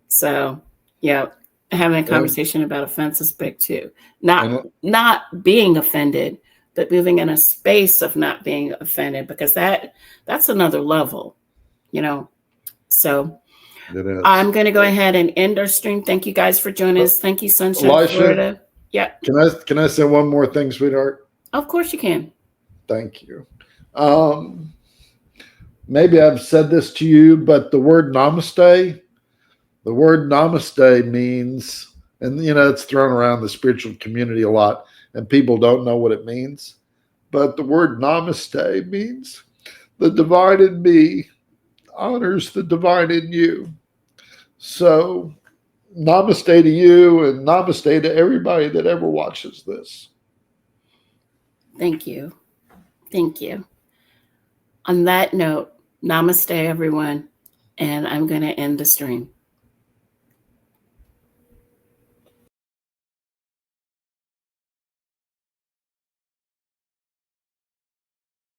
So yeah, having a conversation about offense is big too. Not being offended, but moving in a space of not being offended, because that's another level, So I'm going to go ahead and end our stream. Thank you guys for joining us. Thank you, Sunshine, Elisha, Florida. Yeah, Can I say one more thing, sweetheart? of course you can. Thank you. Um, Maybe I've said this to you, but the word namaste means, and it's thrown around the spiritual community a lot, and people don't know what it means. But the word namaste means the divine in me honors the divine in you. So, namaste to you and namaste to everybody that ever watches this. Thank you. Thank you. On that note, namaste, everyone. And I'm going to end the stream.